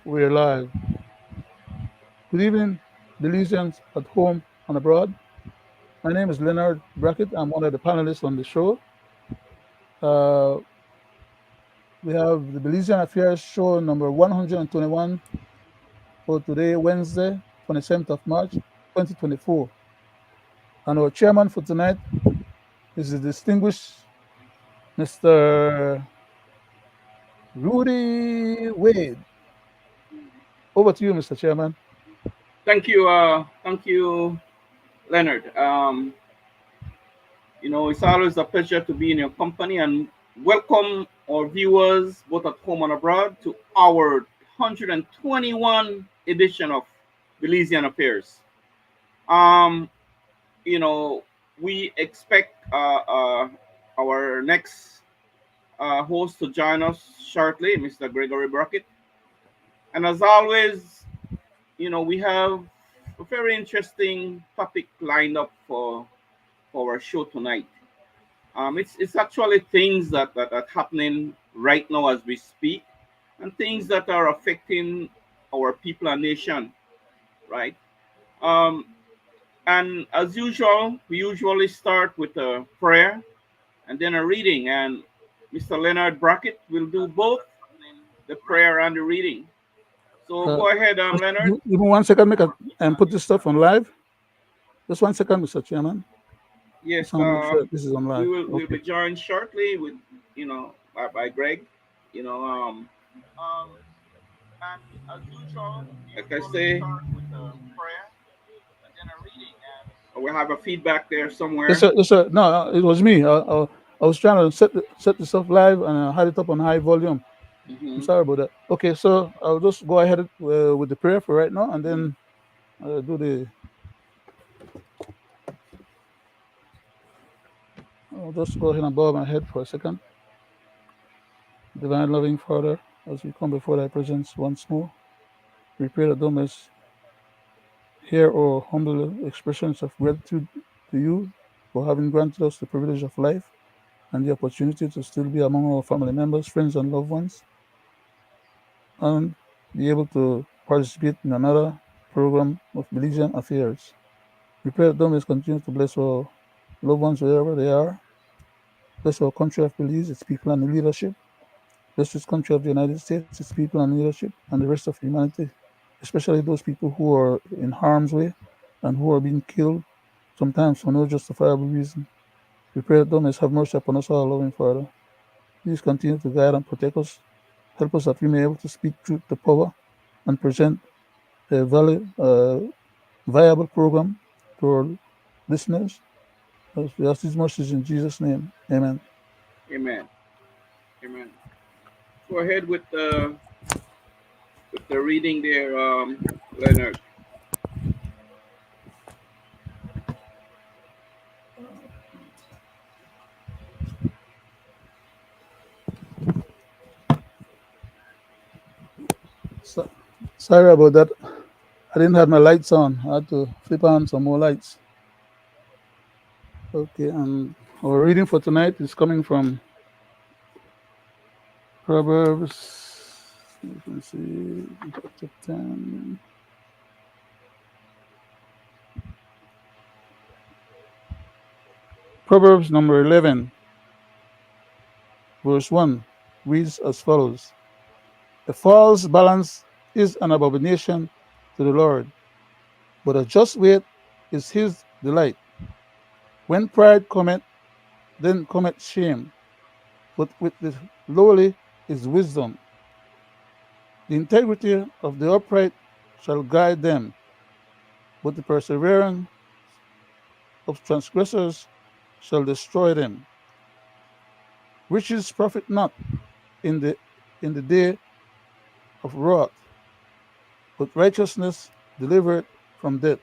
We're live. Good evening, Belizeans at home and abroad. My name is Leonard Brackett. I'm one of the panelists on the show. Uh, we have the Belizean Affairs show number 121 for today, Wednesday, 27th of March, 2024. And our chairman for tonight is the distinguished Mr. Roody Wade. Over to you, Mr. Chairman. Thank you, Leonard. It's always a pleasure to be in your company and welcome our viewers, both at home and abroad, to our 121 edition of Belizean Affairs. Um, you know, we expect our next host to join us shortly, Mr. Gregory Brackett. And as always, we have a very interesting topic lined up for our show tonight. It's actually things that are happening right now as we speak, and things that are affecting our people and nation, right? Um, and as usual, we usually start with a prayer and then a reading, and Mr. Leonard Brackett will do both the prayer and the reading. So Uh, go ahead, Leonard. give me 1 second, and put this stuff on live. Just 1 second, Mr. Chairman. Just Yes, want to make sure this is on we live. will Okay. be joined shortly with by Greg. You know, um, Um, and as usual, we like I usually say, start with a prayer and then a reading. And we have a feedback there Yes, somewhere. sir. Yes, sir. No, it was me. I was trying to set the stuff live and I had it up on high volume. I'm Hmm. sorry about that. Okay, so I'll just go ahead with the prayer for right now, and then do the. I'll just go ahead and bow my head for a second. Divine loving Father, as we come before Thy presence once more, we pray that Thou mayest hear our humble expressions of gratitude to You for having granted us the privilege of life and the opportunity to still be among our family members, friends, and loved ones, and be able to participate in another program of Belizean Affairs. We pray that thou mayest continue to bless our loved ones wherever they are. Bless our country of Belize, its people and the leadership. Bless this country of the United States, its people and leadership, and the rest of humanity, especially those people who are in harm's way and who are being killed, sometimes for no justifiable reason. We pray that thou mayest have mercy upon us, our loving Father. Please continue to guide and protect us. Help us that we may be able to speak truth to power and present a viable program to our listeners. As we ask these mercies in Jesus' name. Amen. Amen. Amen. Go ahead with the reading there, Leonard. So, sorry about that. I didn't have my lights on. I had to flip on some more lights. Okay, and our reading for tonight is coming from Proverbs. You can see chapter 10. Proverbs number 11, verse 1 reads as follows: A false balance is an abomination to the Lord, but a just weight is his delight. When pride cometh, then cometh shame, but with the lowly is wisdom. The integrity of the upright shall guide them, but the perseverance of transgressors shall destroy them. Riches profit not in the day of wrath, but righteousness delivereth from death.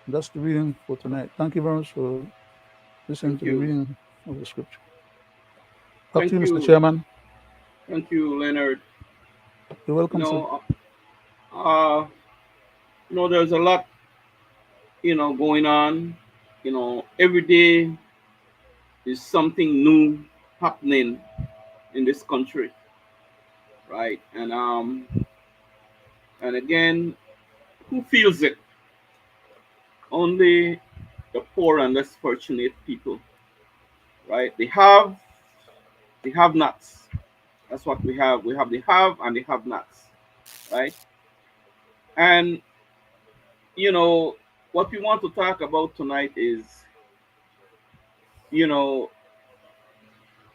And that's the reading for tonight. Thank you very much for listening to Thank the you. reading of the scripture. Back to Thank you, Mr. you. Chairman. Thank you, Leonard. You're You welcome, sir. know, there's a lot, going on. Every day is something new happening in this country, right? And And again, who feels it? Only the poor and less fortunate people, right? They have nots. That's what we have. We have the have and the have nots, right? And you know what we want to talk about tonight is, you know,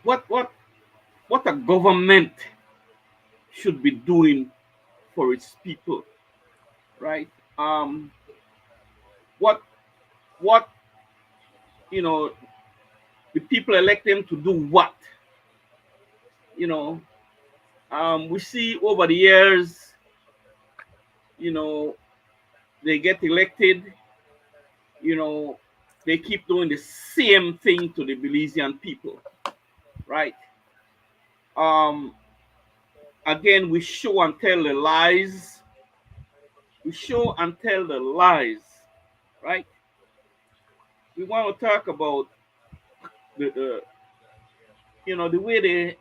what what what a government should be doing for its people, right? What what you know the people elect them to do what? You know, we see over the years, you know, they get elected, you know, they keep doing the same thing to the Belizean people, right? Um, Again, we show and tell the lies. We show and tell the lies, right? We want to talk about the the way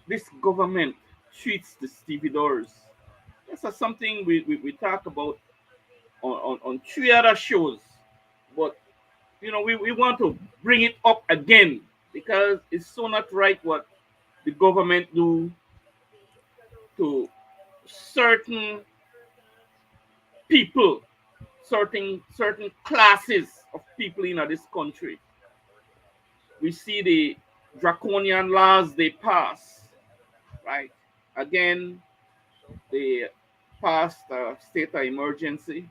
this government treats the stevedores. This is something we talk about on three other shows, but we want to bring it up again because it's so not right what the government do to certain people, certain classes of people in this country. We see the draconian laws they pass, right? Again, they passed a state of emergency,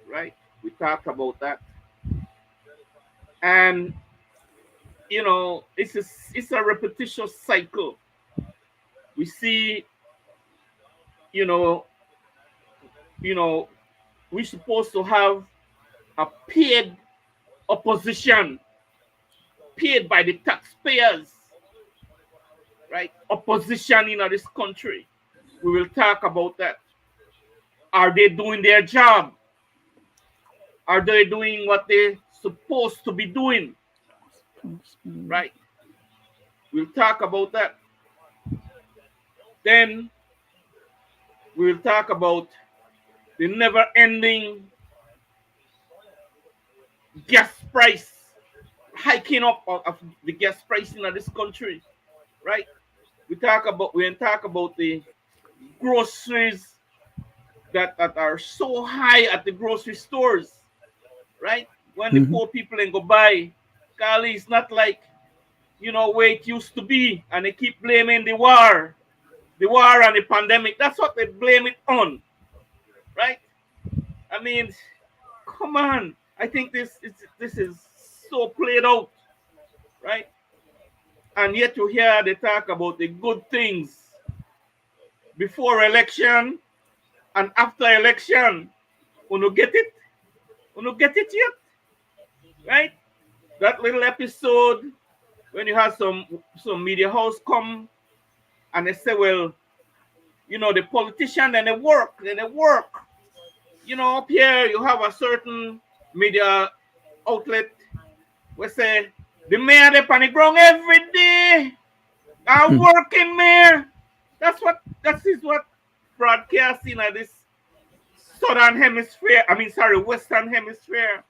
right? We talked about that, and it's a repetitious cycle. We see, you know, you know, we're supposed to have a paid opposition, paid by the taxpayers, right? Opposition in this country. We will talk about that. Are they doing their job? Are they doing what they're supposed to be doing? Right? We'll talk about that. Then we'll talk about the never ending gas price, hiking up of the gas price in this country. Right? We talk about the groceries that are so high at the grocery stores, right? When the Mm-hmm. poor people ain't go buy, Kali, it's not like where it used to be, and they keep blaming the war and the pandemic. That's what they blame it on, right? I mean, come on. I think this is so played out, right? And yet you hear they talk about the good things before election and after election. Uno get it? Uno get it yet? Right? That little episode when you have some media house come and they say, well, the politician and they work, up here you have a certain media outlet where say the mayor they on the ground every day, a working mayor. That is what broadcasting at this southern hemisphere. I mean, sorry, western hemisphere.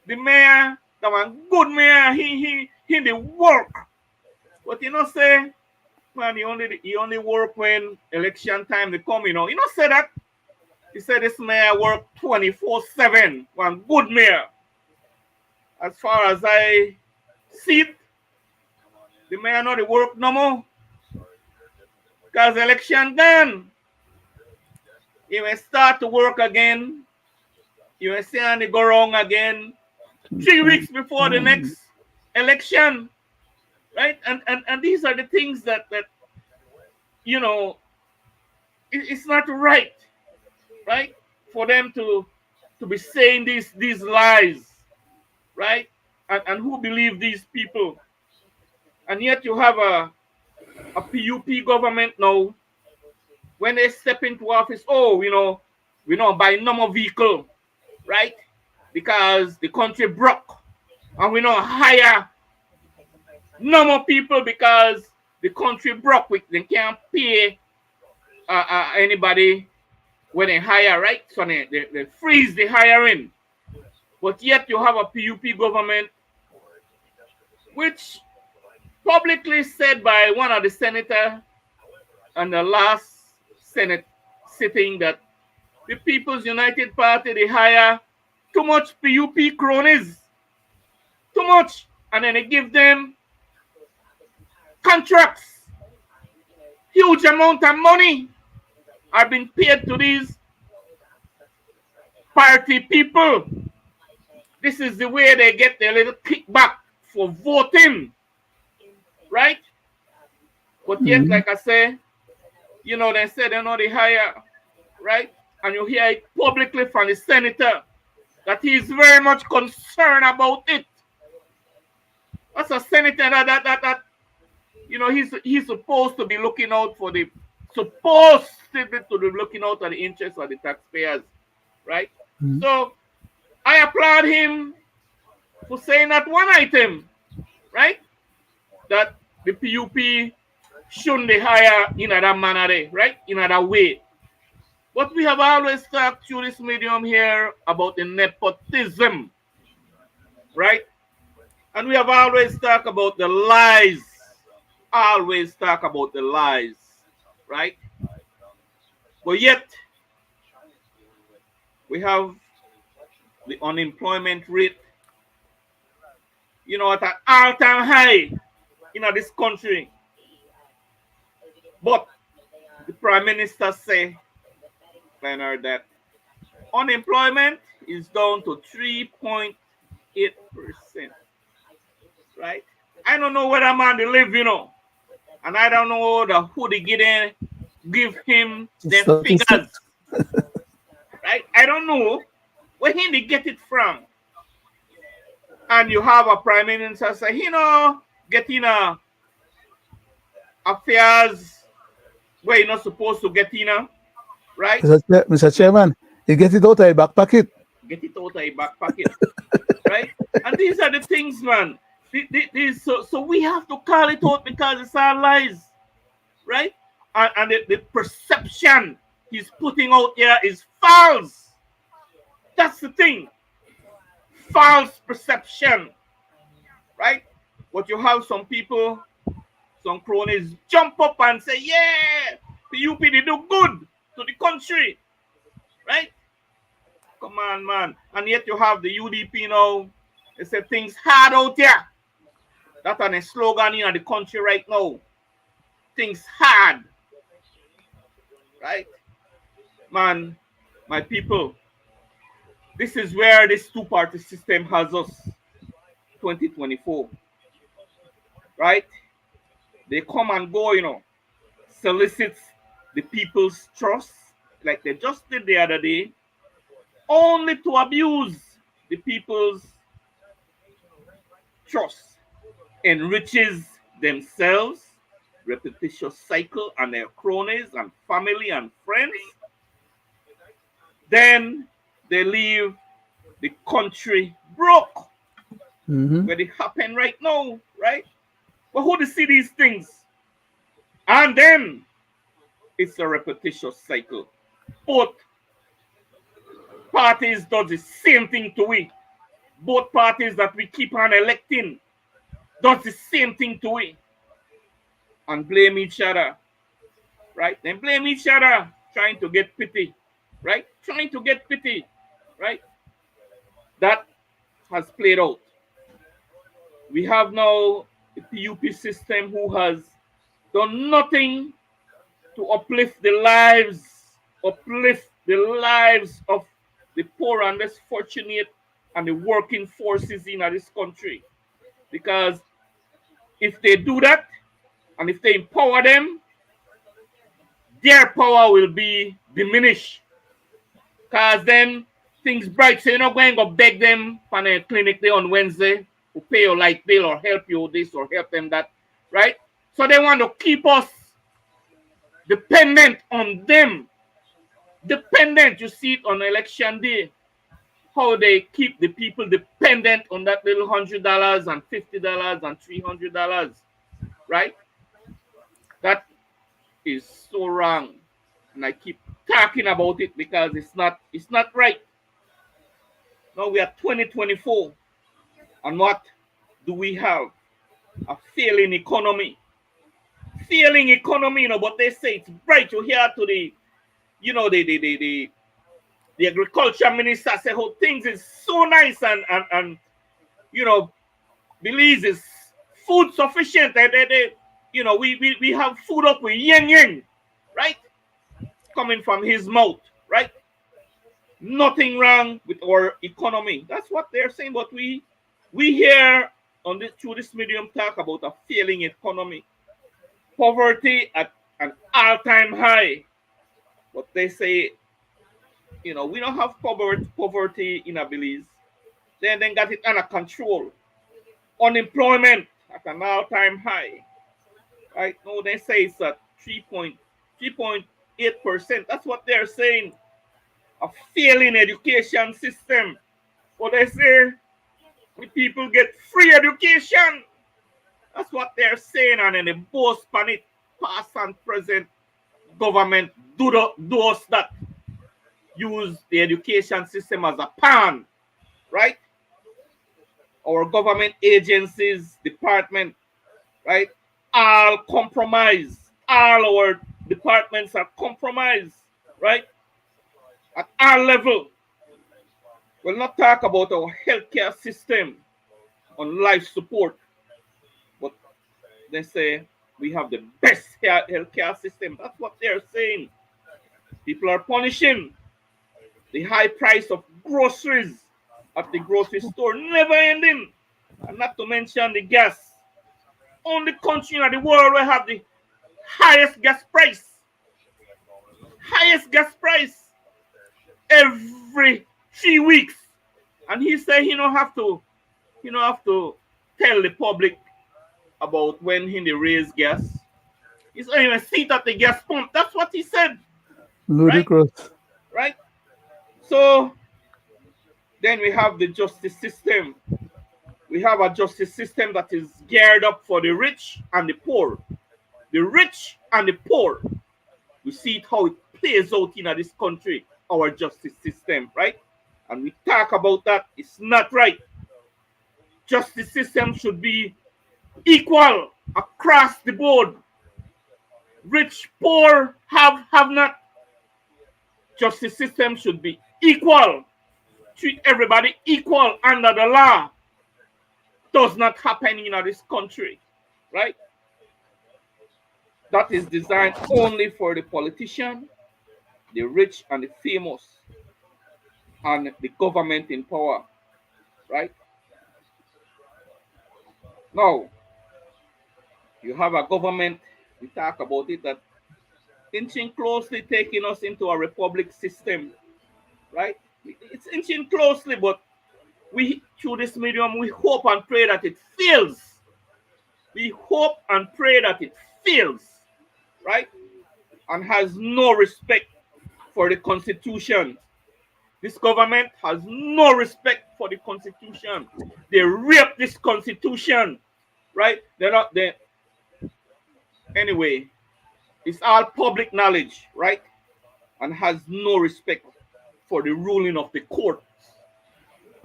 The mayor, the one good mayor, he the work. But say, man, he only work when election time they come. Say that. He said this mayor work 24/7. One good mayor. As far as I see it, the mayor not the work no more. Because election done. He will start to work again. You will see and go wrong again. 3 weeks before the next election. Right? And these are the things that you know it's not right. Right? For them to be saying these lies. Right? And who believe these people? And yet you have a PUP government now. When they step into office, oh, we don't buy no more vehicle, right? Because the country broke. And we don't hire no more people because the country broke. They can't pay anybody, when they hire, right? So they freeze the hiring. But yet you have a PUP government which publicly said by one of the senator on the last Senate sitting that the People's United Party, they hire too much PUP cronies, too much, and then they give them contracts, huge amount of money are being paid to these party people. This is the way they get their little kickback for voting, right? But yet, Mm-hmm. like I say, they say they know they hire, right? And you hear it publicly from the senator that he is very much concerned about it. That's a senator he's supposed to be looking out for supposed to be looking out for the interests of the taxpayers, right? Mm-hmm. So I applaud him for saying that one item, right? That the PUP shouldn't they hire in that manner there, right? In that way. But we have always talked through this medium here about the nepotism, right? And we have always talked about the lies. Always talk about the lies, right? But yet, we have the unemployment rate, at an all-time high in this country. But the Prime Minister say, Leonard, that unemployment is down to 3.8%, right? I don't know where that man they live, and I don't know who they give him their figures, Statistics. right? I don't know where they get it from. And you have a prime minister say, getting affairs where you're not supposed to get in, right? Mr. Chairman, you get it out of your back pocket. Get it out of your back pocket, right? And these are the things, man. So we have to call it out because it's our lies, right? And the perception he's putting out here is false. That's the thing. False perception, right? But you have some people, some cronies jump up and say, yeah, the UP, they do good to the country, right? Come on, man. And yet you have the UDP now. They say things hard out here. That's a slogan in the country right now. Things hard, right? Man, my people, this is where this two-party system has us 2024, right? They come and go, solicits the people's trust, like they just did the other day, only to abuse the people's trust, enriches themselves, repetitious cycle, and their cronies and family and friends. Then they leave the country broke, Mm-hmm. where it happen right now, right? But who to see these things? And then it's a repetitious cycle. Both parties does the same thing to we. Both parties that we keep on electing does the same thing to we. And blame each other, right? Then blame each other, trying to get pity, right? Trying to get pity, right? That has played out. We have now a PUP system who has done nothing to uplift the lives of the poor and less fortunate and the working forces in this country. Because if they do that and if they empower them, their power will be diminished. Because then things bright, so you're not going to beg them from a clinic day on Wednesday to pay your light bill or help you this or help them that, right? So they want to keep us dependent on them. Dependent, you see it on election day, how they keep the people dependent on that little $100 and $50 and $300, right? That is so wrong. And I keep talking about it because it's not right. Now we are 2024, and what do we have? A failing economy. Failing economy, but they say it's bright. You hear to the, the agriculture minister say how things is so nice, and you know Belize is food sufficient. We have food up with yen yen, right? Coming from his mouth, right? Nothing wrong with our economy. That's what they're saying. But we hear on this through this medium talk about a failing economy, poverty at an all-time high. But they say, we don't have poverty in Belize. Then got it under control. Unemployment at an all-time high. Right? No, they say it's at 3.8%. That's what they're saying. A failing education system. But they say the people get free education. That's what they're saying, and then they boast on it. Past and present government do us that. Use the education system as a pawn, right? Our government agencies, department, right? All compromised. All our departments are compromised, right? At all level. We'll not talk about our healthcare system on life support, but they say we have the best healthcare system. That's what they're saying. People are punishing the high price of groceries at the grocery store, never ending. And not to mention the gas. Only country in the world will have the highest gas price. Highest gas price every 3 weeks. And he said he don't have to tell the public about when he raise gas. He's not even sit at the gas pump. That's what he said. Right? Ludicrous. Right? So then we have the justice system. We have a justice system that is geared up for the rich and the poor. The rich and the poor. We see it how it plays out in this country, our justice system, right? And we talk about that. It's not right. Justice system should be equal across the board. Rich, poor, have not. Justice system should be equal. Treat everybody equal under the law. Does not happen in this country, right? That is designed only for the politician, the rich and the famous, and the government in power, right? Now, you have a government, we talk about it, that inching closely taking us into a republic system, right? It's inching closely, but we, through this medium, we hope and pray that it fails. We hope and pray that it fails, right? And has no respect for the Constitution. This government has no respect for the Constitution. They rape this Constitution, right? They're not there. Anyway, it's all public knowledge, right? And has no respect for the ruling of the courts.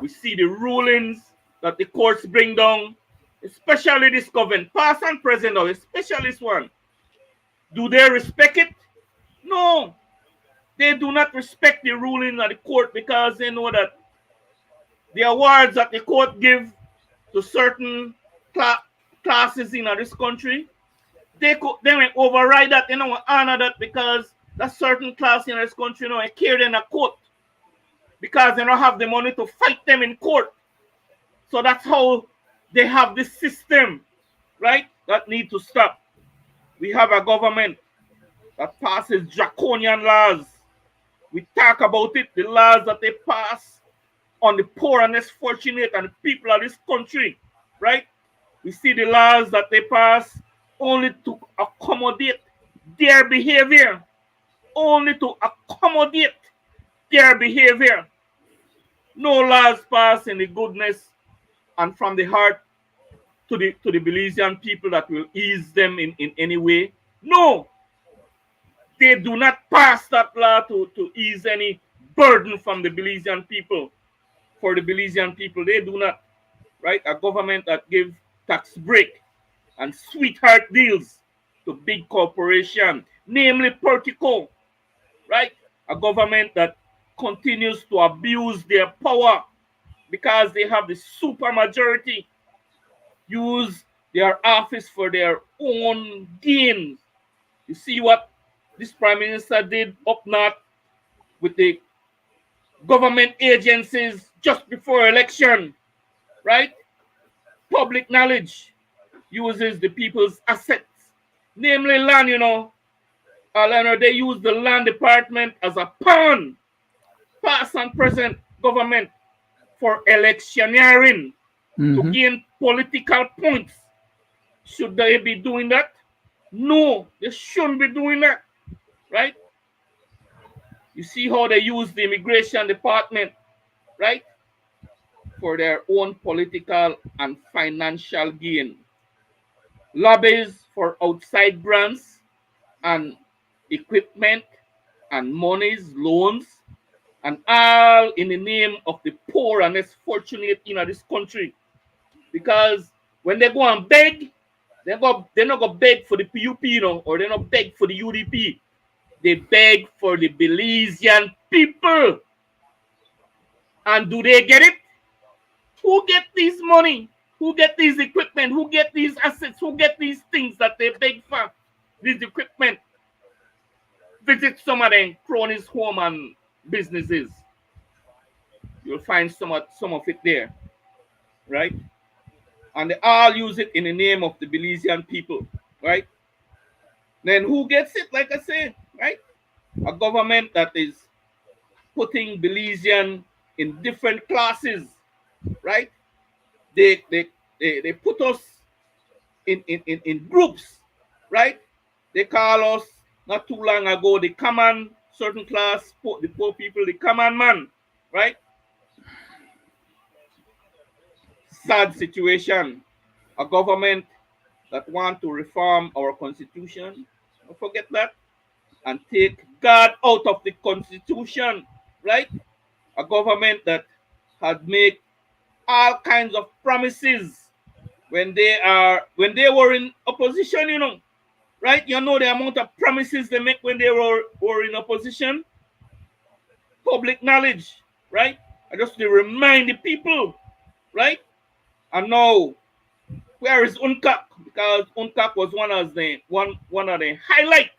We see the rulings that the courts bring down, especially this government, past and present, or especially this one. Do they respect it? No. They do not respect the ruling of the court because they know that the awards that the court give to certain classes in this country, they may override that. They don't honor that because that certain class in this country, carry in a court because they don't have the money to fight them in court. So that's how they have this system, right? That need to stop. We have a government that passes draconian laws. We talk about it, the laws that they pass on the poor and less fortunate and the people of this country, right? We see the laws that they pass only to accommodate their behavior, only to accommodate their behavior. No laws passed in the goodness and from the heart to the Belizean people that will ease them in any way. No. They do not pass that law to ease any burden from the Belizean people. For the Belizean people, they do not. Right? A government that gives tax break and sweetheart deals to big corporations, namely Portico, right? A government that continues to abuse their power because they have the super majority, use their office for their own gains. You see what this prime minister did up north with the government agencies just before election, right? Public knowledge uses the people's assets, namely land, Leonard, they use the land department as a pawn, past and present government for electioneering to Mm-hmm. gain political points. Should they be doing that? No, they shouldn't be doing that, right? You see how they use the immigration department, right, for their own political and financial gain. Lobbies for outside grants and equipment and monies, loans, and all in the name of the poor and less fortunate in this country. Because when they go and beg, they're not gonna beg for the PUP, or they're not beg for the UDP. They beg for the Belizean people. And do they get it? Who get this money? Who get these equipment? Who get these assets? Who get these things that they beg for? This equipment. Visit some of them cronies' home and businesses. You'll find some of it there, right? And they all use it in the name of the Belizean people, right? Then who gets it? Like I say, right? A government that is putting Belizean in different classes, right? They put us in groups, right? They call us not too long ago the common certain class, the poor people, the common man, right? Sad situation. A government that want to reform our constitution, don't forget that, and take God out of the constitution, right? A government that had made all kinds of promises when they were in opposition, right? You know the amount of promises they make when they were in opposition. Public knowledge, right? I just to remind the people, right? And now, where is UNCAC? Because UNCAC was one of the highlight.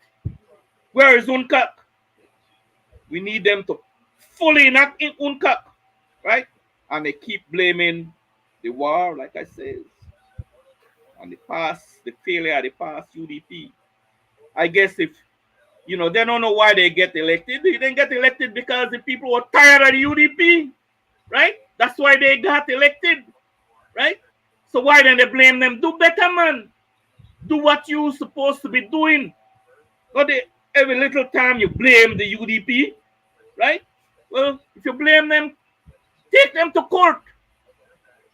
Where is UNCAC? We need them to fully enact in UNCAC, right? And they keep blaming the war, like I said, and the past, the failure of the past UDP. I guess if they don't know why they get elected. They didn't get elected because the people were tired of the UDP, right? That's why they got elected, right? So why then they blame them? Do better, man. Do what you supposed to be doing. Not every little time you blame the UDP, right? Well, if you blame them, take them to court,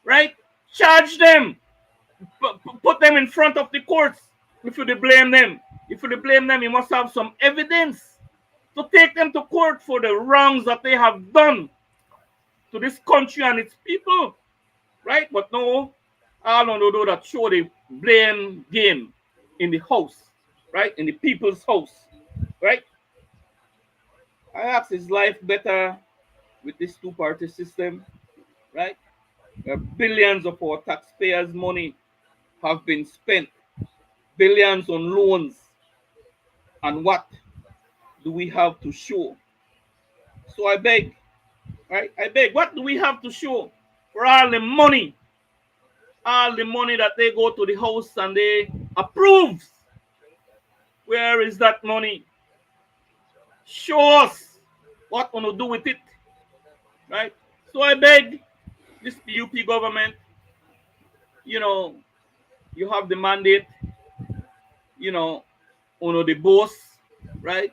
right? Charge them, put them in front of the courts. If you blame them, you must have some evidence to take them to court for the wrongs that they have done to this country and its people, right? But no, all don't do that show the blame game in the house, right? In the people's house, right? Perhaps is life better with this two-party system, right? Where billions of our taxpayers' money have been spent, billions on loans, and what do we have to show? So I beg, right? I beg, what do we have to show for all the money that they go to the house and they approve? Where is that money? Show us what we to do with it, right? So I beg this PUP government, you know, you have the mandate, you know, the boss, right?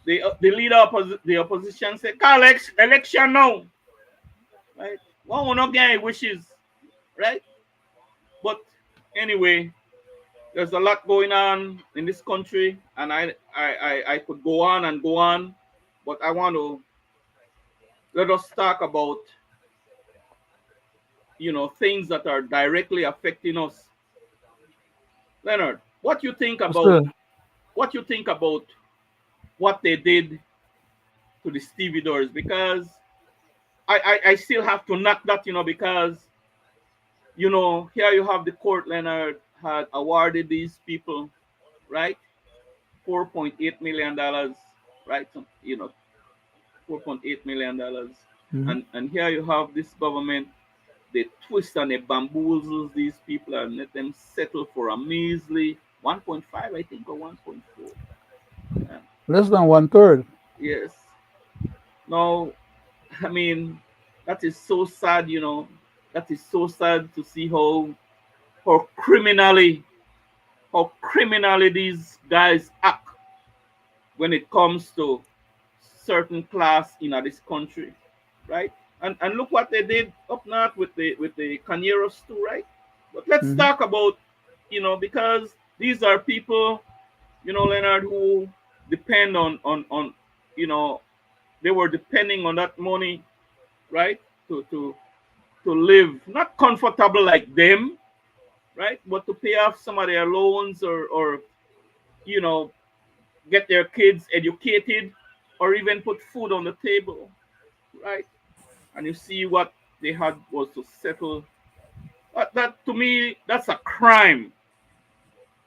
The leader of the opposition say, call election now, right? One will not get wishes, right? But anyway, There's a lot going on in this country, and I could go on and go on, but I want to let us talk about things that are directly affecting us. Leonard, Yes, sir. what you think about what they did to the stevedores? Because I still have to knock that, because here you have the court. Leonard had awarded these people, right, $4.8 million, right? So, $4.8 million, Hmm. and here you have this government. They twist and they bamboozles these people and let them settle for a measly 1.5, I think, or 1.4. Yeah. Less than one third. Yes. Now, I mean, that is so sad. That is so sad to see how criminally how criminally these guys act when it comes to certain class in this country, right? And look what they did up north with the Caneros too, right? But let's Hmm. talk about, because these are people, Leonard, who depend on you know they were depending on that money, right, to live not comfortable like them, right, but to pay off some of their loans, or you know get their kids educated, or even put food on the table, right? And you see what they had was to settle. That to me, that's a crime.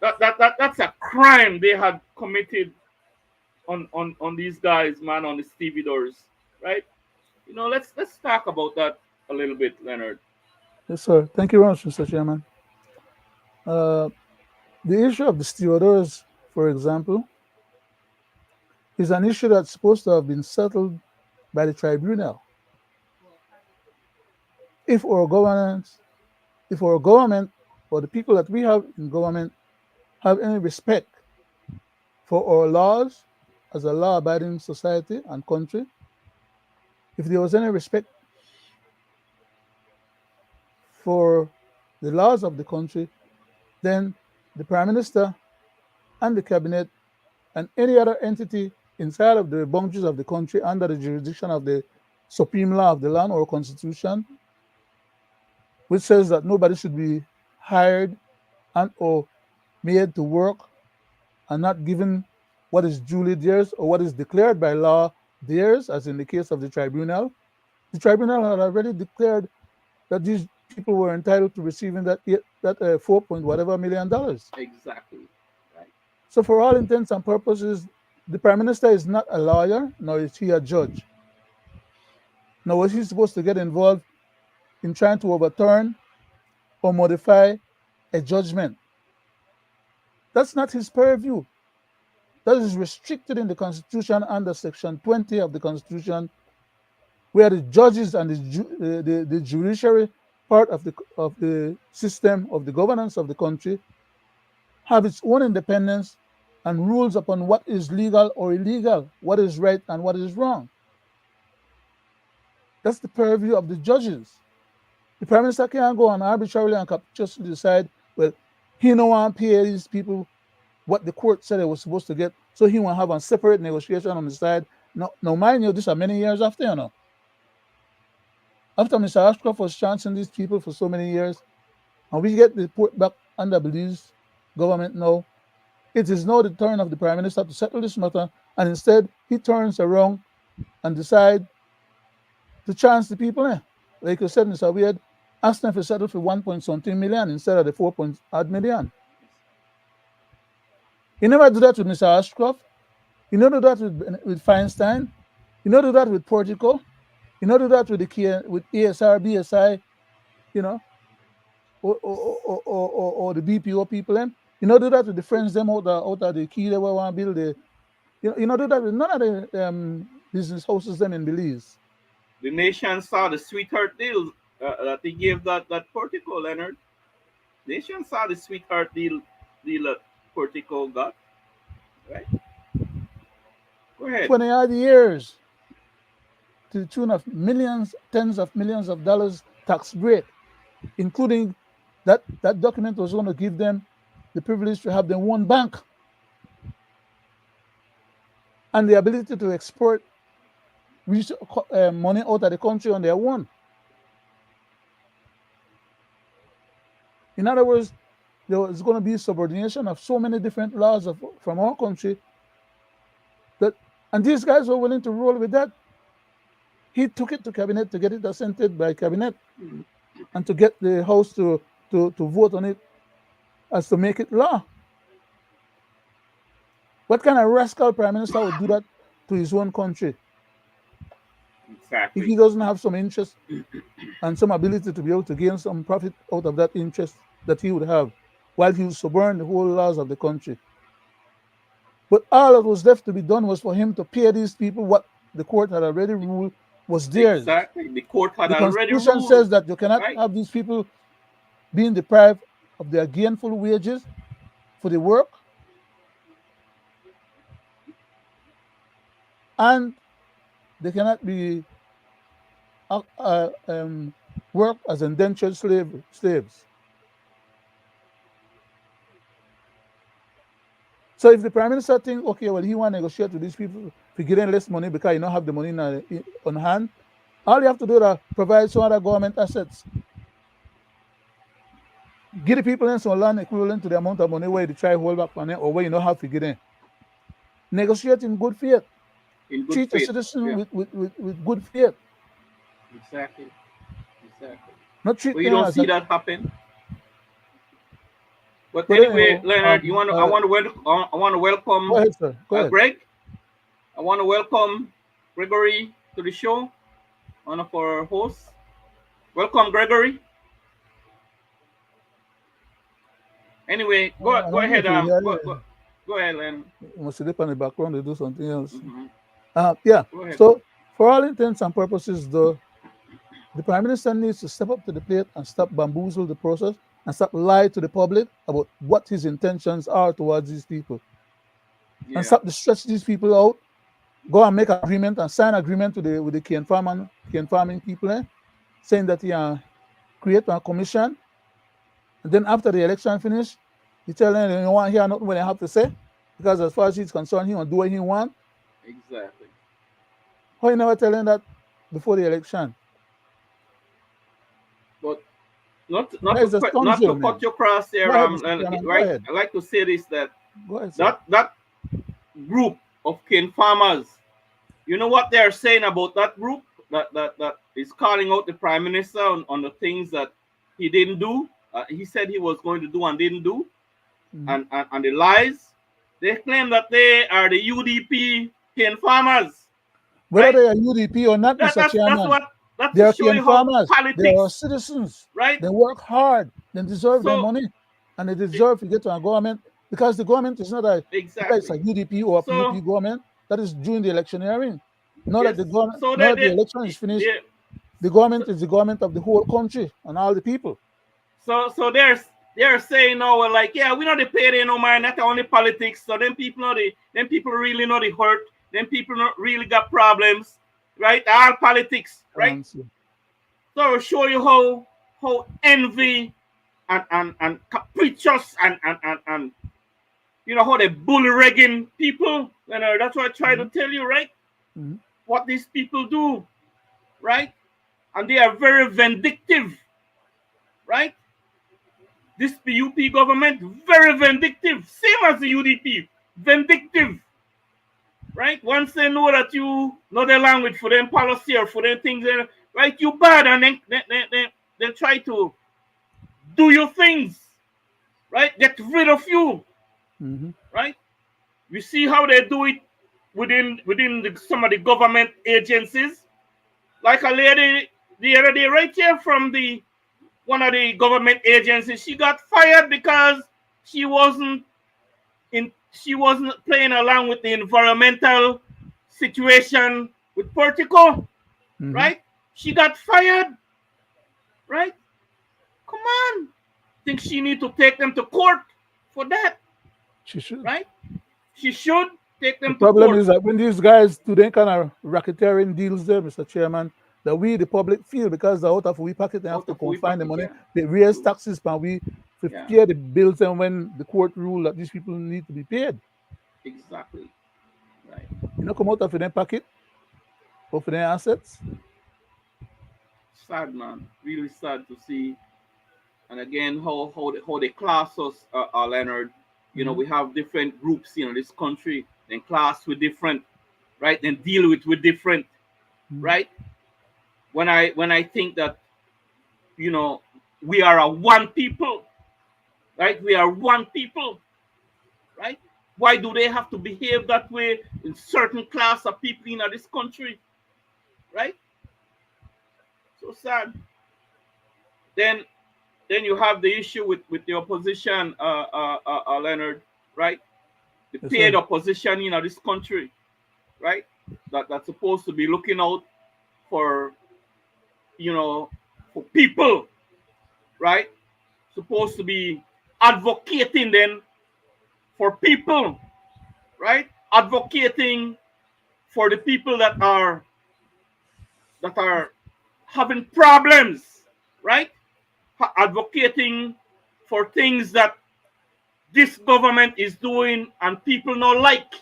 That's a crime they had committed on these guys, man, on the stevedores, right? Let's talk about that a little bit, Leonard. Yes, sir. Thank you very much, Mr. Chairman. Uh, the issue of the stevedores, for example, is an issue that's supposed to have been settled by the tribunal. If our governance, if our government or the people that we have in government have any respect for our laws as a law-abiding society and country, if there was any respect for the laws of the country, then the prime minister and the cabinet and any other entity inside of the boundaries of the country under the jurisdiction of the supreme law of the land or constitution, which says that nobody should be hired and or made to work and not given what is duly theirs or what is declared by law theirs, as in the case of the tribunal. The tribunal had already declared that these people were entitled to receiving that 4 point whatever $1 million. Exactly. Right. So, for all intents and purposes, the prime minister is not a lawyer, nor is he a judge. Nor was he supposed to get involved in trying to overturn or modify a judgment. That's not his purview. That is restricted in the Constitution under Section 20 of the Constitution, where the judges and the judiciary part of the system of the governance of the country have its own independence and rules upon what is legal or illegal, what is right and what is wrong. That's the purview of the judges. The prime minister can't go and arbitrarily and capriciously decide, well, he no want to pay these people what the court said they were supposed to get, so he want to have a separate negotiation on the side. No, mind you, this are many years after, After Mr. Ashcroft was chancing these people for so many years, and we get the port back under Belize government now, it is now the turn of the prime minister to settle this matter, and instead he turns around and decide to chance the people. Like you said, Mr. Weird, ask them to settle for 1 point something million instead of the 4 point odd million. He never do that with Mr. Ashcroft. He never do that with Feinstein. He never do that with Portico. He never do that with ASR, BSI, you know, or the BPO people. You know, do that with the friends them out of the key they want to build you know, do that with none of the business houses them in Belize. The nation saw the sweetheart deal that they gave that Portico, Leonard. The nation saw the sweetheart deal that Portico got, right? Go ahead. 20 odd years to the tune of millions, tens of millions of dollars tax break, including that document was going to give them the privilege to have their own bank and the ability to export money out of the country on their own. In other words, there was going to be subordination of so many different laws from our country that, and these guys were willing to roll with that. He took it to cabinet to get it assented by cabinet and to get the house to vote on it as to make it law. What kind of rascal prime minister would do that to his own country if he Exactly. doesn't have some interest and some ability to be able to gain some profit out of that interest that he would have while he would subvert the whole laws of the country? But all that was left to be done was for him to pay these people what the court had already ruled was theirs. Exactly. The court had The already Constitution ruled, says that you cannot right? have these people being deprived of their gainful wages for the work, and they cannot be uh, uh, um, work as indentured slaves. So if the prime minister thinks, okay, well, he want to negotiate with these people for getting less money because you don't have the money on hand, all you have to do is provide some other government assets. Give the people in some land equivalent to the amount of money where you try to hold back on it or where you don't have to get in. Negotiate in good faith. In good Treat a faith. citizen Yeah. with good faith. Exactly. Exactly. Not treat But you them don't as see a. that happen. But But anyway, anyhow, Leonard, I want to go welcome ahead, sir. Go ahead. Greg. I want to welcome Gregory to the show, one of our hosts. Welcome, Gregory. Anyway, I go don't know ahead. if you hear Go ahead, Leonard. you must sleep on the background to do something else. Hmm. Yeah. Go ahead. So, for all intents and purposes, though, the prime minister needs to step up to the plate and stop bamboozle the process and stop lie to the public about what his intentions are towards these people and Yeah. stop to stretch these people out. Go and make agreement and sign agreement with the cane farming people, saying that he create a commission, and then after the election finish, he tell them they don't want to hear nothing what they have to say because as far as he's concerned, he will do what he want. Exactly. How you never tell them that before the election? But That is a not to scoundrel, cut man. you across Go there, ahead, Mr. Leonard, Chairman. Go right? ahead. I like to say this that Go ahead, sir. that group of cane farmers, you know what they're saying about that group that is calling out the prime minister on the things that he didn't do. He said he was going to do and didn't do, Mhm. and the lies. They claim that they are the UDP cane farmers, Whether right? they are UDP or not, Mr. That's Chairman, what that they to are show cane you how farmers. They are politics, citizens. right? They work hard. They deserve their So money, and they deserve to get to a government because the government is not whether it's a exactly. UDP or a So PUP government that is during the electioneering. Now that yes, the government, so now that the election is finished, they the government is the government of the whole country and all the people. so they're saying now, well, like, yeah, we know the pay they no man, not only politics. So then people know then people really know the hurt. Then people not really got problems, right? All politics, right? Answer. So I'll show you how envy and capricious and you know how they bully rigging people. You know, that's what I try to Mhm. tell you, right? Mhm. What these people do, right? And they are very vindictive, right? This PUP government, very vindictive, same as the UDP, vindictive, right? Once they know that you know their language for them policy or for them things, right? You bad, and then they try to do your things, right? Get rid of you, Mhm. right? We see how they do it within some of the government agencies. Like a lady the other day, right here from the one of the government agencies, she got fired because she wasn't she wasn't playing along with the environmental situation with Portico, Mhm. right? She got fired, right? Come on. Think she need to take them to court for that, She should. right? She should take The them to problem court. is that when these guys do them kind of racketeering deals there, Mr. Chairman, that we, the public, feel because they're out of we pocket, they have Out to of we confine the pocket, money. yeah. They raise True. taxes, and we to Yeah, pay the bills and when the court rule that these people need to be paid. exactly. Right. You know, come out of their pocket or for their assets. Sad, man. Really sad to see. And again, how they class us, Leonard. You know, Mm-hmm. we have different groups in this country. Then class with different, right? Then deal with different, Mm-hmm. right? When I think that, you know, we are a one people, right? We are one people, right? Why do they have to behave that way in certain class of people in this country, right? So sad. Then then you have the issue with the opposition, Leonard, right? The Yes, paid sir. opposition in this country, right? That's supposed to be looking out for, you know, for people, right? Supposed to be advocating then for people, right? Advocating for the people that are having problems, right? Advocating for things that this government is doing and people not like.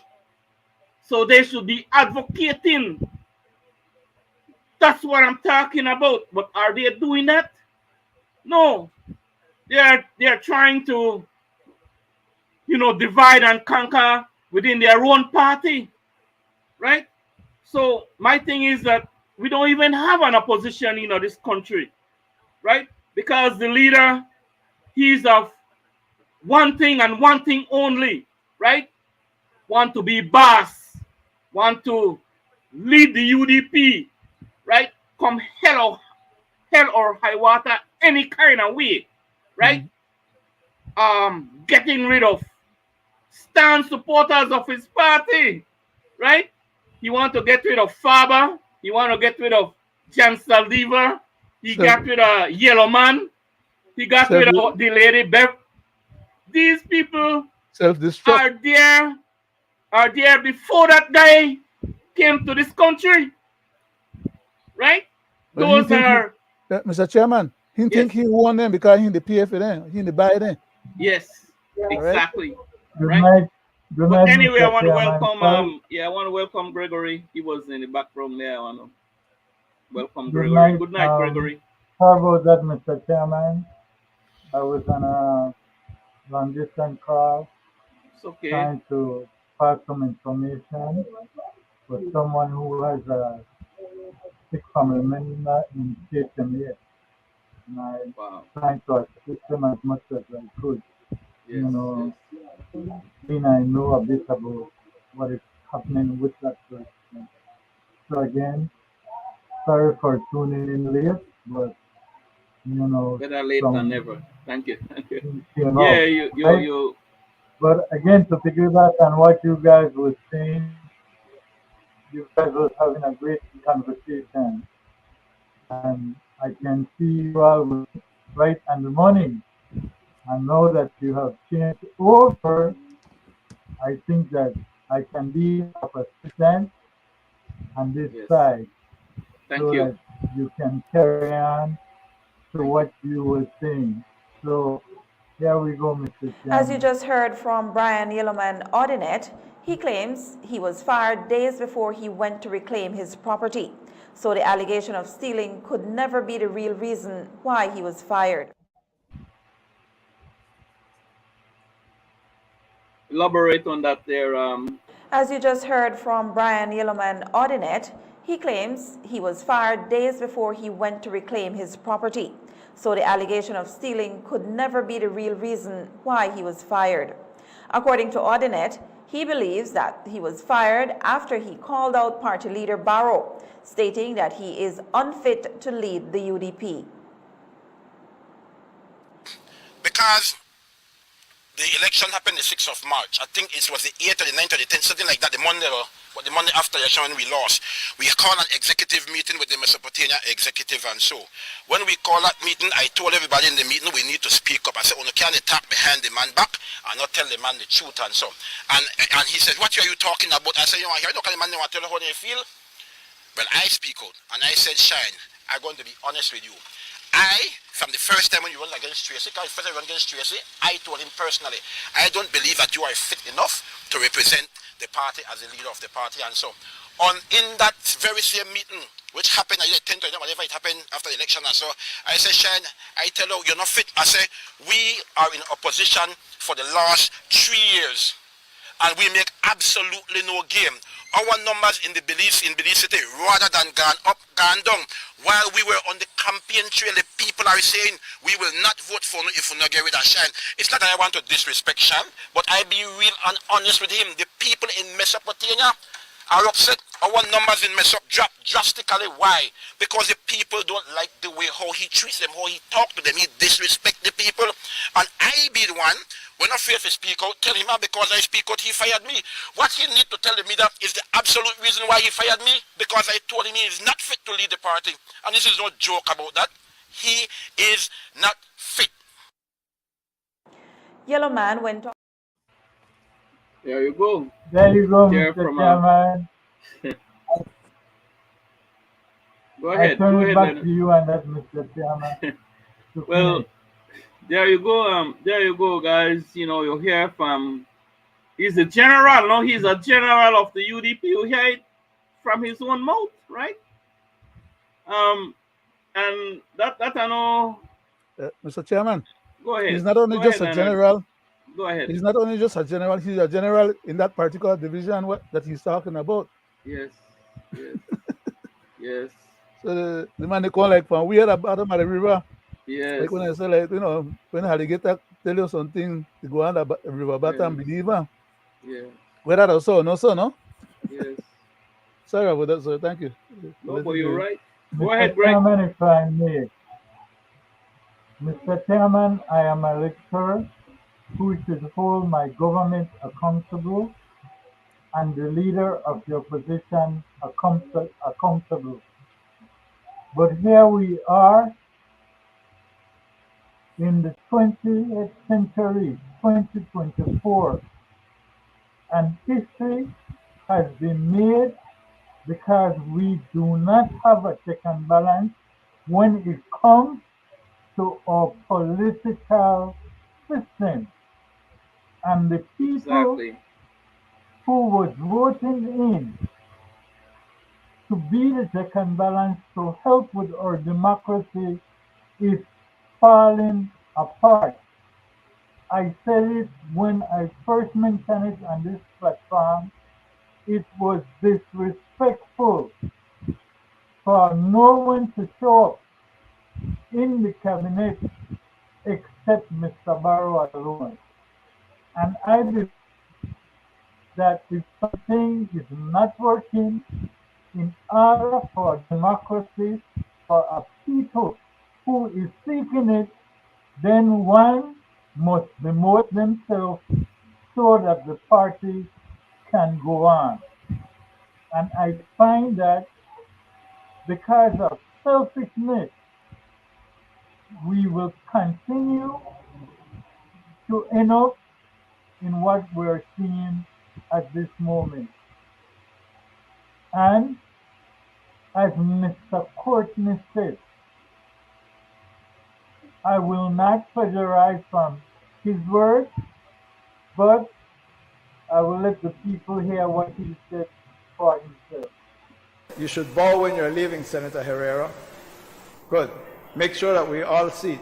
So they should be advocating. That's what I'm talking about. But are they doing that? No. They are trying to, divide and conquer within their own party, right? So my thing is that we don't even have an opposition in this country, right? Because the leader, he's of one thing and one thing only, right? Want to be boss, want to lead the UDP, right? Come hell or high water, any kind of way, right? Mm-hmm. Getting rid of stand supporters of his party, right? He want to get rid of Faber. He want to get rid of Jan Saldiva. He Self, got rid of Yellow Man. He got self, rid of the lady Bev. These people self-destruct. are there, are there before that guy came to this country, right? But he Those think he, are Mr. Chairman, he yes, think he won them because he the PF for them. He the buy them. yes, All right. exactly, Good right? night. Good But night, anyway, I Mr. want to Chairman. welcome Sorry. I want to welcome Gregory. He was in the background there. I want to welcome Good Gregory. night. Good night, Gregory. Sorry about that, Mr. Chairman. I was on a long distance call It's okay. trying to pass some information for someone who has a sick family member in KTMA. And I'm Wow. trying to assist them as much as I could. You Yes, yes. know, then I know a bit about what is happening with that person. So again, sorry for tuning in late, but Better late than from never. Thank you. Thank you. came Yeah, out, you right? you But again, to piggyback on what you guys were saying, you guys were having a great conversation, and I can see you all were right on the money. I know that you have changed over. I think that I can be of assistance on this yes. side Thank so you. that you can carry on to Thank you. what you were saying. So here we go, Mr. As you Chairman. just heard from Brian Yellowman Audinet, he claims he was fired days before he went to reclaim his property. So the allegation of stealing could never be the real reason why he was fired. Elaborate on that there. As you just heard from Brian Yellowman Audinet, he claims he was fired days before he went to reclaim his property. So the allegation of stealing could never be the real reason why he was fired. According to Audinet, he believes that he was fired after he called out party leader Barrow, stating that he is unfit to lead the UDP. Because the election happened the 6th of March. I think it was the 8th or the 9th or the 10th, something like that, the Monday after the election when we lost. We called an executive meeting with the Mesopotamia executive and so. When we called that meeting, I told everybody in the meeting we need to speak up. I said, you can't attack behind the man back and not tell the man the truth and so. And he said, what are you talking about? I said, I don't tell the man they want to tell you how they feel. Well, I speak out and I said, Shine, I'm going to be honest with you. from the first time when you run against Tracy, because first time you run against Tracy, I told him personally, I don't believe that you are fit enough to represent the party as the leader of the party. And so, in that very same meeting, which happened, I did 10 to whatever it happened after the election, and so I said, Shine, I tell you, you're not fit. I say, we are in opposition for the last 3 years, and we make absolutely no game. Our numbers in Belize City, rather than gone up, gone down. While we were on the campaign trail, the people are saying we will not vote for you if we not get rid of Shine. It's not that I want to disrespect Shine, but I be real and honest with him. The people in Mesopotamia are upset. Our numbers in Mesop dropped drastically. Why? Because the people don't like the way how he treats them, how he talks to them. He disrespects the people. And I be the one, when I'm afraid to speak out, tell him because I speak out, he fired me. What he need to tell the media is the absolute reason why he fired me, because I told him he is not fit to lead the party. And this is no joke about that. He is not fit. Yellow Man went on. There you go. There you go, Hear Mr. from, Chairman. Go I ahead. turn Go it ahead, back Leonard. to you and that, Mr. Chairman. to Well, finish. there you go. There you go, guys. You know, you hear from. He's a general. No, he's a general of the UDP. You hear it from his own mouth, right? And that I know. Mr. Chairman, Go ahead. he's not only Go just ahead, a Leonard. general. Go ahead. He's not only just a general. He's a general in that particular division that he's talking about. Yes. Yes. Yes. So the man they call like from we at the bottom of the river. Yes. Like when I say like when alligator tell you something, you go on the river bottom Yes. believe her. Yeah. Whether that's so, no, so no. Yes. Sorry about that, sir. Thank you. No, but you're right. Go Mr. ahead, Greg. Chairman, if I may. Mr. Chairman, I am a lecturer who should hold my government accountable and the leader of the opposition accountable. But here we are in the 20th century, 2024, and history has been made because we do not have a check and balance when it comes to our political system. And the people Exactly. who was voting in to be the check and balance to help with our democracy is falling apart. I said it when I first mentioned it on this platform. It was disrespectful for no one to show up in the cabinet except Mr. Barrow alone. And I believe that if something is not working in order for democracy, for a people who is seeking it, then one must demote themselves so that the party can go on. And I find that because of selfishness, we will continue to end up in what we're seeing at this moment. And as Mr. Courtney said, I will not plagiarize from his words, but I will let the people hear what he said for himself. You should bow when you're leaving, Senator Herrera. Good. Make sure that we all see it.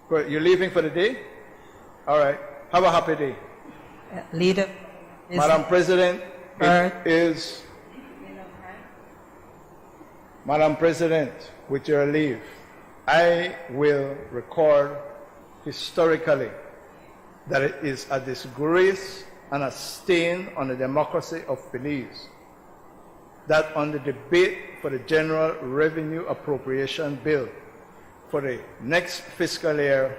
Good. You're leaving for the day? All right. Have a happy day. Leader. Madam President, Madam President, with your leave, I will record historically that it is a disgrace and a stain on the democracy of Belize that on the debate for the General Revenue Appropriation Bill for the next fiscal year,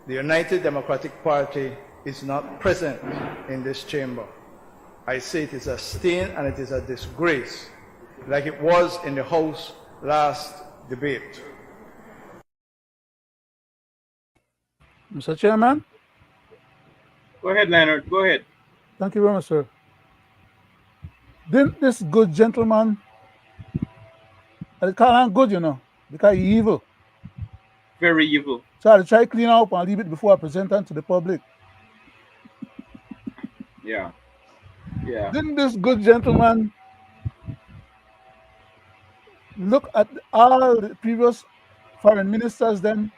the United Democratic Party is not present in this chamber. I say it is a stain and it is a disgrace, like it was in the House last debate. Mr. Chairman, Go ahead, Leonard. Go ahead. thank you very much, sir. Didn't this good gentleman, I call him good, because he's evil. Very evil. So I try to clean up and leave it before I present it to the public. Yeah. Yeah. Didn't this good gentleman look at all the previous foreign ministers then?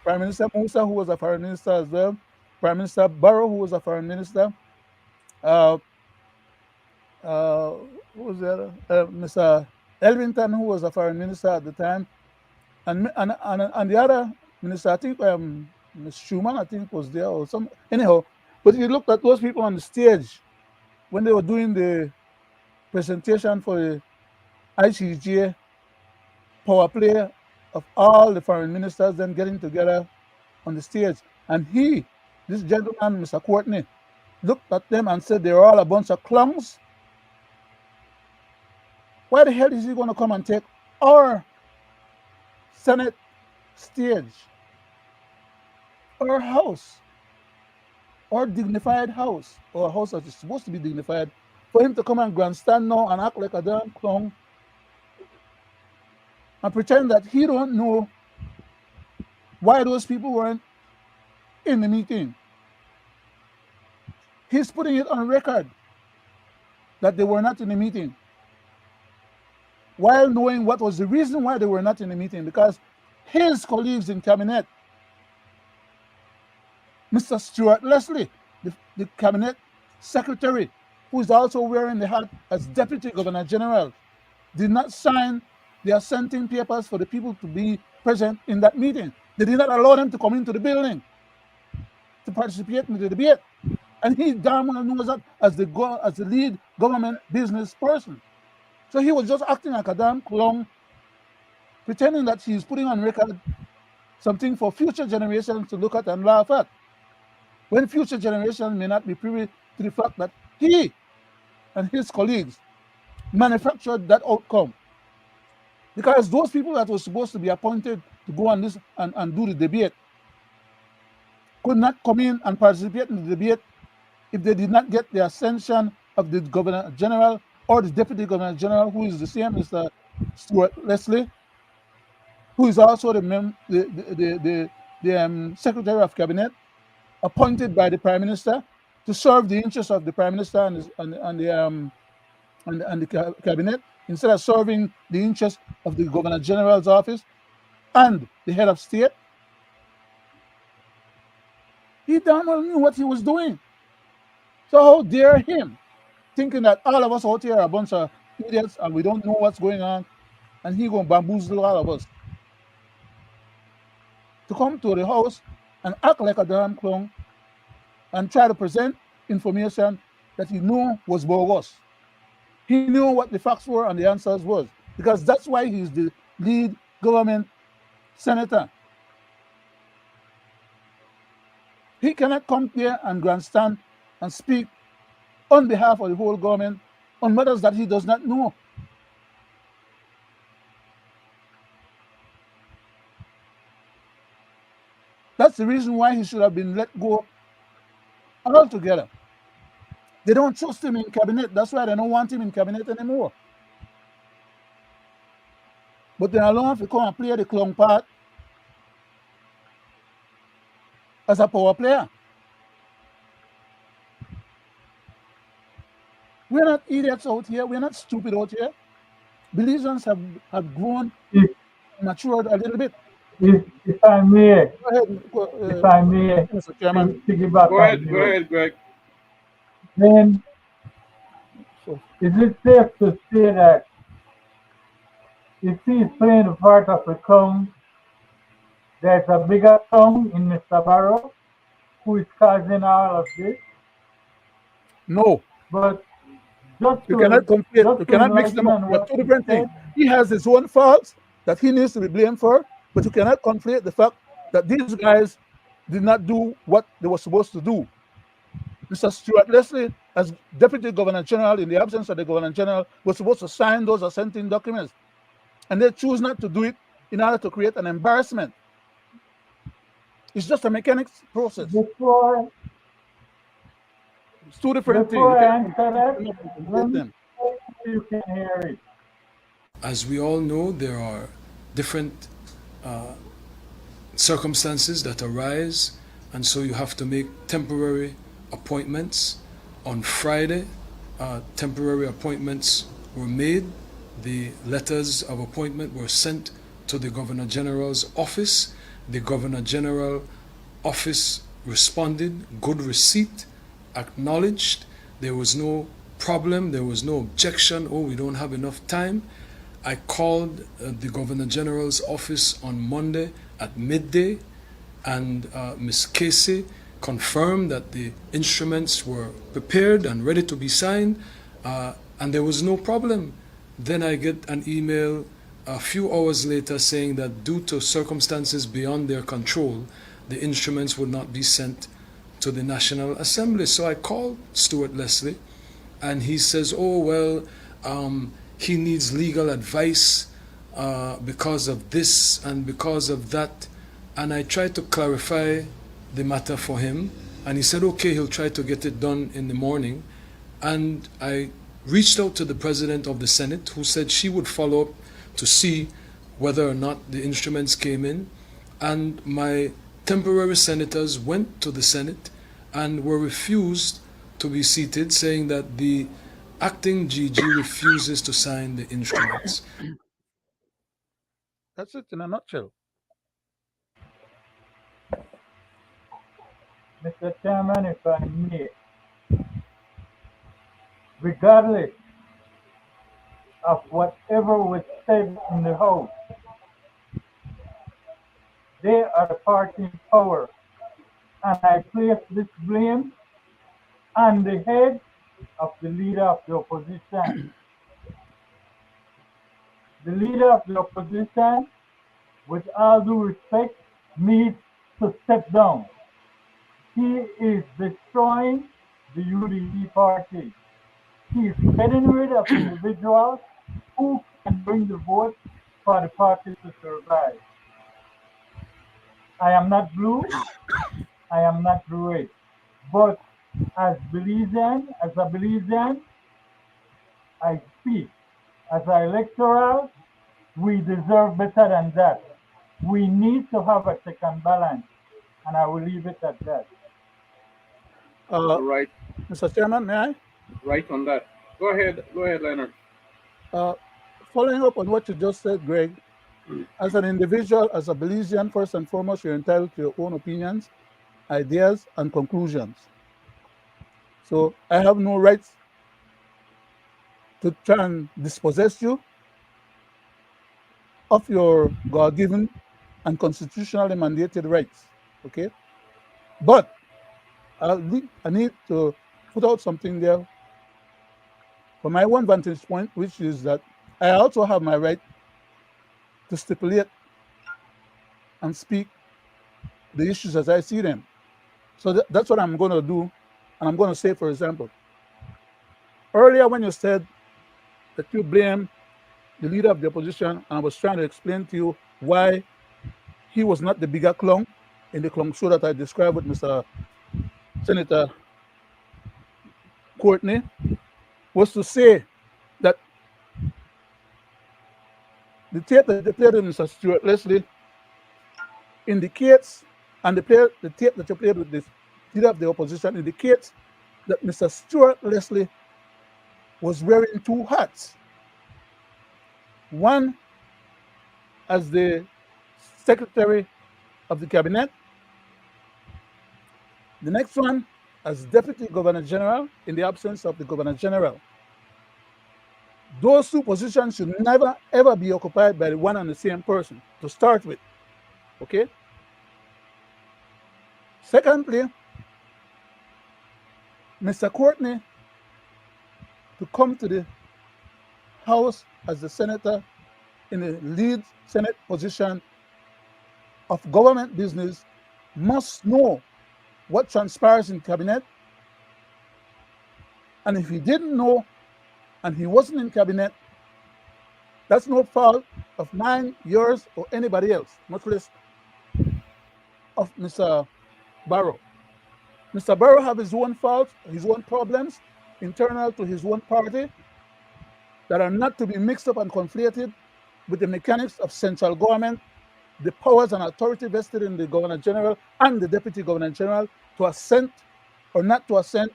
Prime Minister Musa, who was a foreign minister as well, Prime Minister Barrow, who was a foreign minister, uh, who was the other? Mr. Elvington, who was a foreign minister at the time, and the other minister, I think Ms. Schumann, I think was there or some. Anyhow, but you looked at those people on the stage when they were doing the presentation for the ICJ power play of all the foreign ministers then getting together on the stage. And this gentleman, Mr. Courtney, looked at them and said they're all a bunch of clowns. Why the hell is he going to come and take our Senate stage, our house, our dignified house, or a house that is supposed to be dignified, for him to come and grandstand now and act like a damn clown and pretend that he don't know why those people weren't in the meeting? He's putting it on record that they were not in the meeting, while knowing what was the reason why they were not in the meeting, because his colleagues in cabinet, Mr. Stuart Leslie, the cabinet secretary, who is also wearing the hat as Deputy Governor General, did not sign the assenting papers for the people to be present in that meeting. They did not allow them to come into the building to participate in the debate. And he damn well knows that as the lead government business person. So he was just acting like a damn clown, pretending that he's putting on record something for future generations to look at and laugh at, when future generations may not be privy to the fact that he and his colleagues manufactured that outcome. Because those people that were supposed to be appointed to go on this and do the debate could not come in and participate in the debate if they did not get the ascension of the Governor General or the Deputy Governor General, who is the same Mr. Stuart Leslie, who is also the Secretary of Cabinet, appointed by the Prime Minister to serve the interests of the Prime Minister and the Cabinet, instead of serving the interests of the Governor General's office and the head of state. He damn well knew what he was doing. So how dare him, thinking that all of us out here are a bunch of idiots and we don't know what's going on, and he gonna bamboozle all of us to come to the house and act like a damn clown and try to present information that he knew was bogus. He knew what the facts were and the answers was, because that's why he's the lead government senator. He cannot come here and grandstand and speak on behalf of the whole government on matters that he does not know. That's the reason why he should have been let go altogether. They don't trust him in cabinet. That's why they don't want him in cabinet anymore. But they allow him to come and play the clown part as a power player. We're not idiots out here. We're not stupid out here. Belizeans have grown, matured a little bit. If I may, Go ahead, if I may, Mr. Chairman. piggyback Go ahead, Greg. Then, So, is it safe to say that if he's playing the part of a clown, there's a bigger clown in Mr. Barrow who is causing all of this? no, But just you to, cannot compare. just You to cannot mix them up. enlighten They're what two he different said, things. He has his own faults that he needs to be blamed for, but you cannot conflate the fact that these guys did not do what they were supposed to do. Mr. Stuart Leslie, as Deputy Governor General, in the absence of the Governor General, was supposed to sign those assenting documents, and they choose not to do it in order to create an embarrassment. It's just a mechanics process. before It's two different things. You before I cannot answer that, conflate let me them. say so you can hear it. As we all know, there are different circumstances that arise, and so you have to make temporary appointments. On Friday, temporary appointments were made. The letters of appointment were sent to the Governor General's office. The Governor General office responded, good receipt, acknowledged. There was no problem, there was no objection, oh, we don't have enough time. I called the Governor General's office on Monday at midday, and Ms. Casey confirmed that the instruments were prepared and ready to be signed, and there was no problem. Then I get an email a few hours later saying that due to circumstances beyond their control, the instruments would not be sent to the National Assembly. So I called Stuart Leslie, and he says, oh, well, he needs legal advice because of this and because of that. And I tried to clarify the matter for him, and he said, okay, he'll try to get it done in the morning. And I reached out to the President of the Senate, who said she would follow up to see whether or not the instruments came in. And my temporary senators went to the Senate and were refused to be seated, saying that the acting GG refuses to sign the instruments. That's it in a nutshell. Mr. Chairman, if I may, regardless of whatever was said in the House, they are the party in power, and I place this blame on the head of the leader of the opposition. The leader of the opposition, with all due respect, needs to step down. He is destroying the UDP party. He is getting rid of individuals who can bring the vote for the party to survive. I am not blue, I am not red, but as a Belizean, I speak. As an electoral, we deserve better than that. We need to have a check and balance, and I will leave it at that. Right, Mr. Chairman, may I? right on that. Go ahead, Leonard. Following up on what you just said, Greg, as an individual, as a Belizean, first and foremost, you're entitled to your own opinions, ideas, and conclusions. So I have no right to try and dispossess you of your God-given and constitutionally mandated rights, okay? But I need to put out something there from my one vantage point, which is that I also have my right to stipulate and speak the issues as I see them. So that's what I'm going to do. And I'm going to say, for example, earlier when you said that you blame the leader of the opposition, I was trying to explain to you why he was not the bigger clown in the clown show that I described with Mr. Senator Courtney, was to say that the tape that they played with Mr. Stuart Leslie indicates, and the tape that you played with the leader of the opposition indicates that Mr. Stuart Leslie was wearing two hats. One as the Secretary of the Cabinet, the next one as Deputy Governor General in the absence of the Governor General. Those two positions should never ever be occupied by the one and the same person to start with, okay? Secondly, Mr. Courtney to come to the House as the senator in the lead Senate position of government business must know what transpires in cabinet. And if he didn't know and he wasn't in cabinet, that's no fault of mine, yours, or anybody else, much less of Mr. Barrow. Mr. Barrow have his own faults, his own problems internal to his own party that are not to be mixed up and conflated with the mechanics of central government the powers and authority vested in the Governor General and the Deputy Governor General to assent or not to assent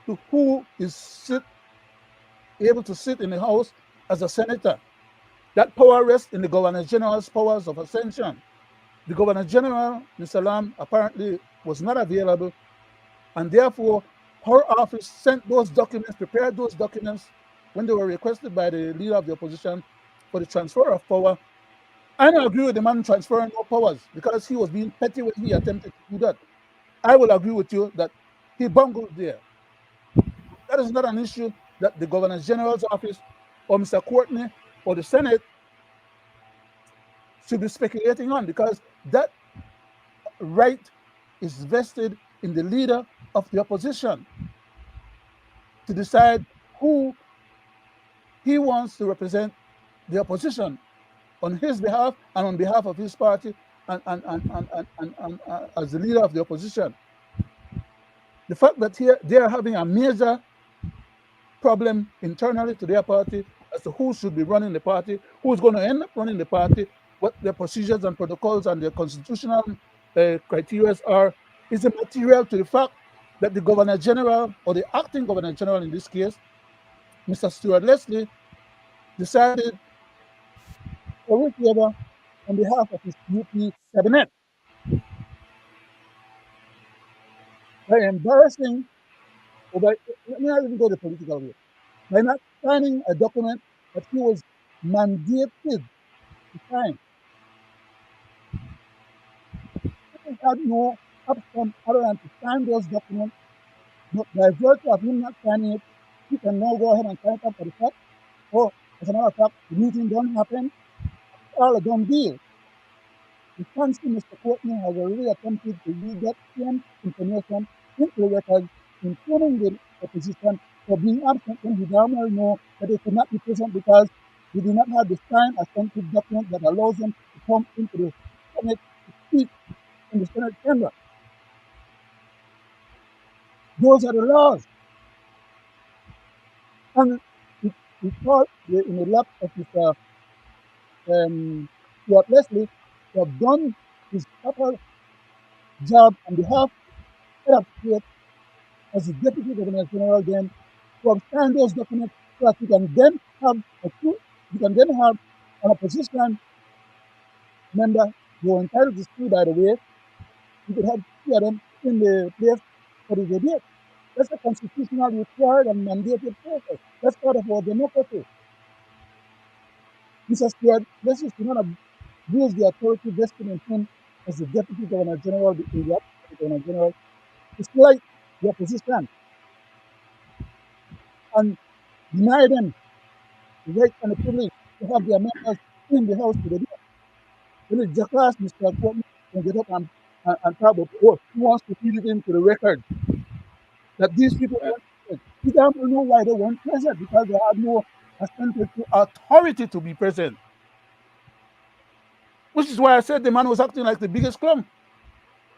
to who is able to sit in the House as a senator. That power rests in the Governor General's powers of ascension. The Governor General, Mr. Lam, apparently was not available, and therefore her office sent those documents, prepared those documents when they were requested by the leader of the opposition for the transfer of power. I don't agree with the man transferring no powers because he was being petty when he attempted to do that. I will agree with you that he bungled there. That is not an issue that the Governor General's office or Mr. Courtney or the Senate should be speculating on, because that right is vested in the leader of the opposition to decide who he wants to represent the opposition on his behalf and on behalf of his party and as the leader of the opposition. The fact that here they are having a major problem internally to their party as to who should be running the party, who's going to end up running the party, what their procedures and protocols and their constitutional criteria are, is immaterial to the fact that the Governor General, or the acting Governor General in this case, Mr. Stuart Leslie, decided to whatever on behalf of his UP cabinet by embarrassing, or by, let me not even go the political way, by not signing a document that he was mandated to sign. He had no option other than to sign those documents, but by virtue of him not signing it, he can now go ahead and sign it up for the fact, or as a matter of fact, the meeting don't happen, it's all a done deal. The council, Mr. Courtney, has already attempted to use that same information into the record, including the opposition, for being absent when he damn well know that they could not be present because they do not have the signed authentic document that allows them to come into the Senate to speak in the Senate chamber. Those are the laws. And it thought in the lap of Mr. Stuart Leslie to have done his proper job on behalf of the head of state as the Deputy Governor General, then to have signed those documents so that you can then have an opposition member who are entitled to speak, by the way. You could have three of them in the place for the debate. That's a constitutional required and mandated process. That's part of our democracy. Mr. Stuart Leslie should not abuse the authority vested in him as the Deputy Governor General, the Governor General, to slight the opposition and deny them the right and the privilege to have their members in the House for the debate. When it's just ask Mr. Courtney can get up and talk about what he wants to feed it into the record that these people weren't present. We don't know why they weren't present, because they had no authentic authority to be present. Which is why I said the man was acting like the biggest clown.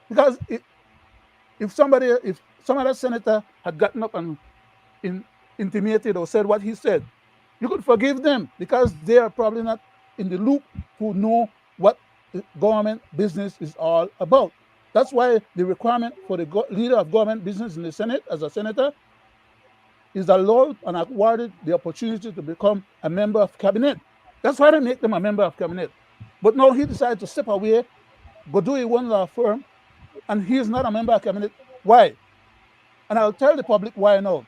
Because if some other senator had gotten up and intimated or said what he said, you could forgive them because they are probably not in the loop to know what the government business is all about. That's why the requirement for the leader of government business in the Senate as a senator is allowed and awarded the opportunity to become a member of cabinet. That's why they make them a member of cabinet. But now he decided to step away, go do a one law firm, and he is not a member of cabinet. Why? And I'll tell the public why now.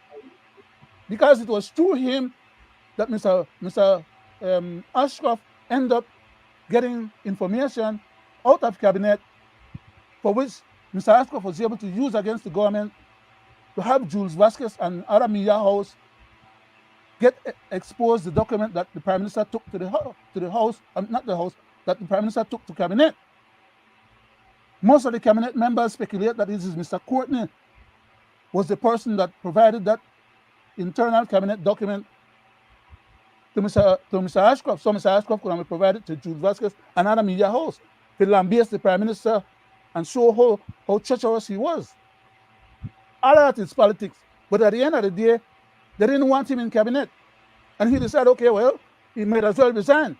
Because it was through him that Mr. Ashcroft ended up getting information out of cabinet for which Mr. Ashcroft was able to use against the government to have Jules Vasquez and other media house get exposed the document that the Prime Minister took to the House, not the House, that the Prime Minister took to cabinet. Most of the cabinet members speculate that this is Mr. Courtney was the person that provided that internal cabinet document to Mr. Ashcroft. So Mr. Ashcroft could have provided to Jules Vasquez and other media house to lambaste the Prime Minister and show how treacherous he was. All that is politics. But at the end of the day, they didn't want him in cabinet. And he decided, okay, well, he might as well resign.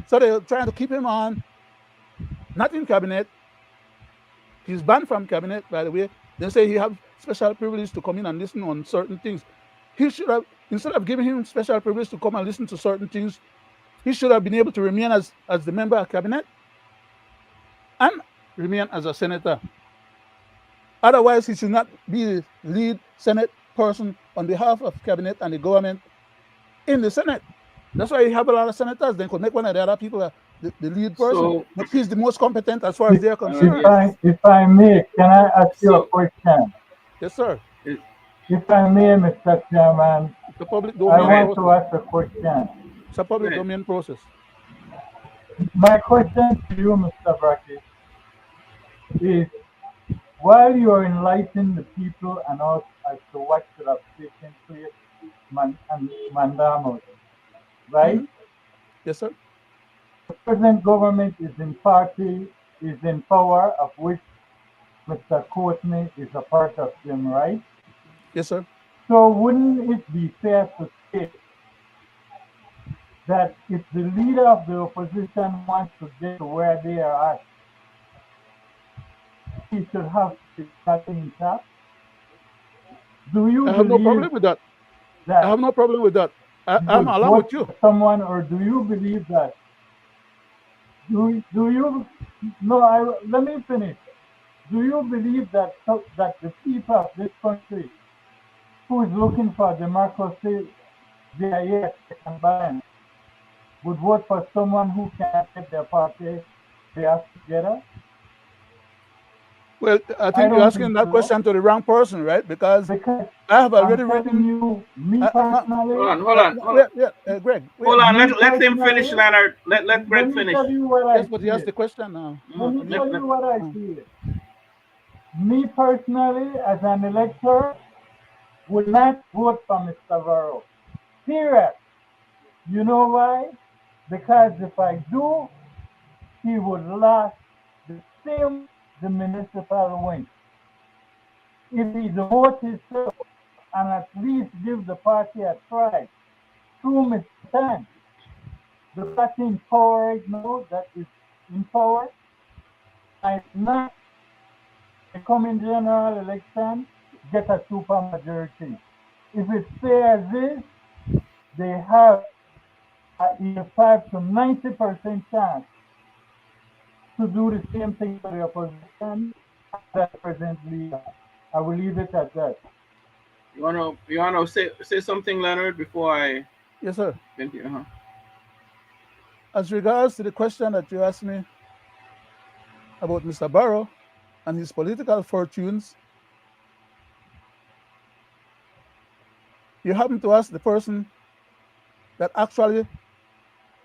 So they're trying to keep him on, not in cabinet. He's banned from cabinet, by the way. They say he have special privilege to come in and listen on certain things. He should have, instead of giving him special privilege to come and listen to certain things, he should have been able to remain as the member of cabinet and remain as a senator. Otherwise, he should not be the lead Senate person on behalf of cabinet and the government in the Senate. That's why you have a lot of senators. They could make one of the other people the lead person. So, but he's the most competent as far as they're concerned. yes. If I may, can I ask you a question? Yes, sir. If I may, Mr. Chairman, The public I domain want to ask a question. It's a public Go ahead. domain process. My question to you, Mr. Brackett, is while you are enlightening the people and us as to what should have taken place and Mandamos, right? Yes, sir. The present government is in power, of which Mr. Courtney is a part of them, right? Yes, sir. So wouldn't it be fair to say that if the leader of the opposition wants to get to where they are at, he should have to start intact? Do you I have no problem with that. I have no problem with that. I'm along with you. Someone, or do you believe that? Do you? No, let me finish. Do you believe that that the people of this country, who is looking for democracy via and balance, would vote for someone who can get their party together? Well, I think you're asking that question to the wrong person, right? Because I have already written you, me personally. Hold on. Greg. Hold on. Let him finish, Leonard. Let Greg finish. Tell you what I yes, but he asked the question now. Let me tell you what I feel. Me personally, as an elector, would not vote for Mr. Varro. Period. You know why? Because if I do, he would last the same the municipal wing. If he devotes himself and at least give the party a try through Mr. Tan, the party in power right now that is in power, and not a coming general election get a super majority. If it stays as is, they have a 5 to 90% chance to do the same thing for the opposition that present leader. I will leave it at that. You wanna say something, Leonard, before I? Yes, sir. Uh-huh. As regards to the question that you asked me about Mr. Barrow and his political fortunes, you happen to ask the person that actually,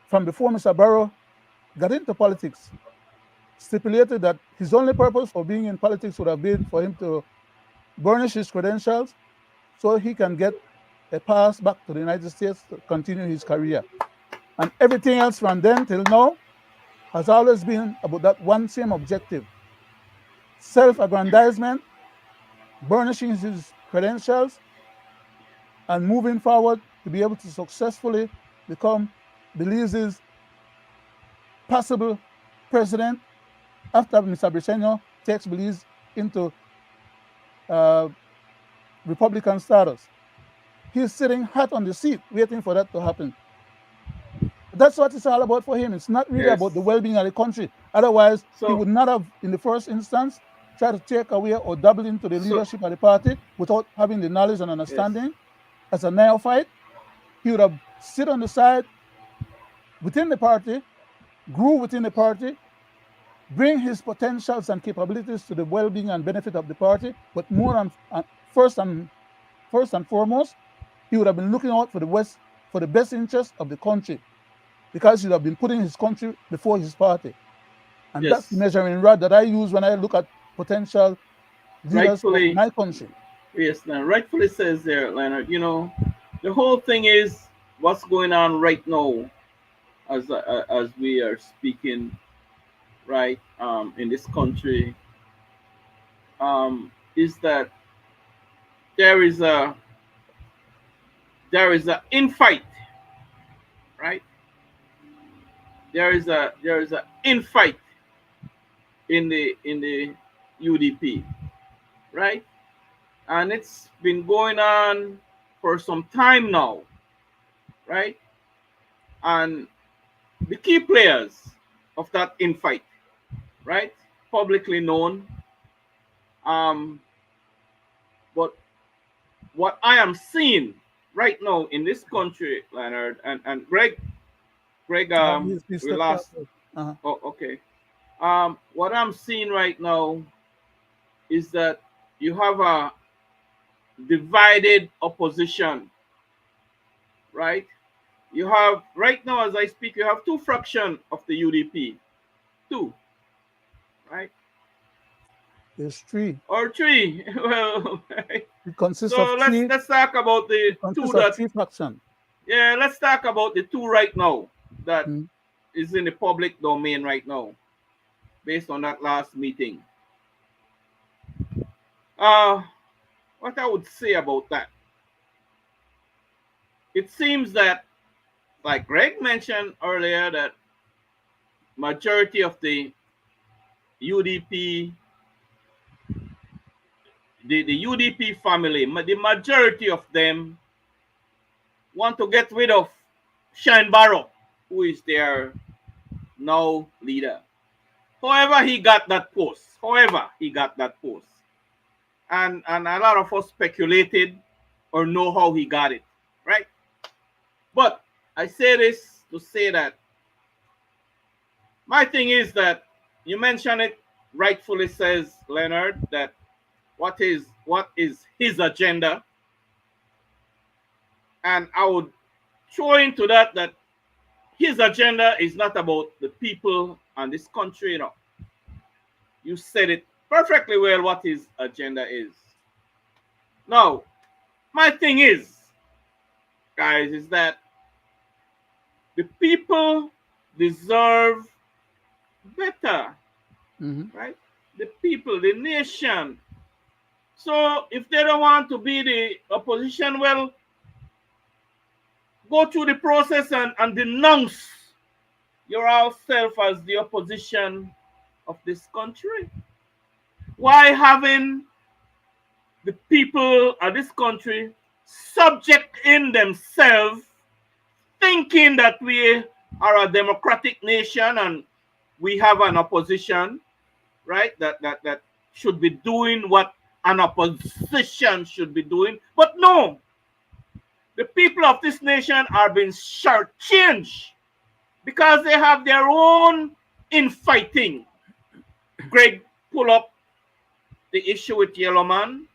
from before Mr. Barrow got into politics, stipulated that his only purpose for being in politics would have been for him to burnish his credentials so he can get a pass back to the United States to continue his career. And everything else from then till now has always been about that one same objective: self-aggrandizement, burnishing his credentials, and moving forward to be able to successfully become Belize's possible president after Mr. Briceño takes Belize into Republican status. He's sitting hot on the seat waiting for that to happen. That's what it's all about for him. It's not really about the well-being of the country. Otherwise, he would not have, in the first instance, tried to take away or double into the leadership of the party without having the knowledge and understanding. As a neophyte, he would have sit on the side within the party, grew within the party, bring his potentials and capabilities to the well-being and benefit of the party, but more than first and foremost, he would have been looking out for the best interest of the country, because he would have been putting his country before his party. And that's the measuring rod that I use when I look at potential leaders of my country. Yes, now rightfully says there, Leonard. You know, the whole thing is what's going on right now, as we are speaking, right, in this country, is that there is a infight, right? there is a infight in the UDP, right? And it's been going on for some time now, right? And the key players of that infight, right, publicly known. But what I am seeing right now in this country, Leonard and Greg, He we stepped out. lost. Uh-huh. Oh, okay. What I'm seeing right now is that you have a divided opposition, right? You have right now, as I speak, you have two fractions of the UDP, two, right, There's three. or three. Well, right. It consists of So let's three. let's talk about the It two consists of that. three factions. Yeah, let's talk about the two right now that Mm. is in the public domain right now, based on that last meeting. Uh, what I would say about that, it seems that, like Greg mentioned earlier, that majority of the UDP, the UDP family, the majority of them want to get rid of Shine Barrow, who is their now leader. However, he got that post. And a lot of us speculated or know how he got it, right? But I say this to say that my thing is that you mentioned it rightfully, says Leonard, that what is his agenda, and I would throw into that his agenda is not about the people and this country. You said it perfectly well what his agenda is. Now, my thing is, guys, is that the people deserve better, Mm-hmm. right? The people, the nation. So if they don't want to be the opposition, well, go through the process and denounce yourself as the opposition of this country. Why having the people of this country subject in themselves, thinking that we are a democratic nation and we have an opposition, right? That should be doing what an opposition should be doing. But no, the people of this nation are being shortchanged because they have their own infighting. Greg pull up the issue with Yellow Man,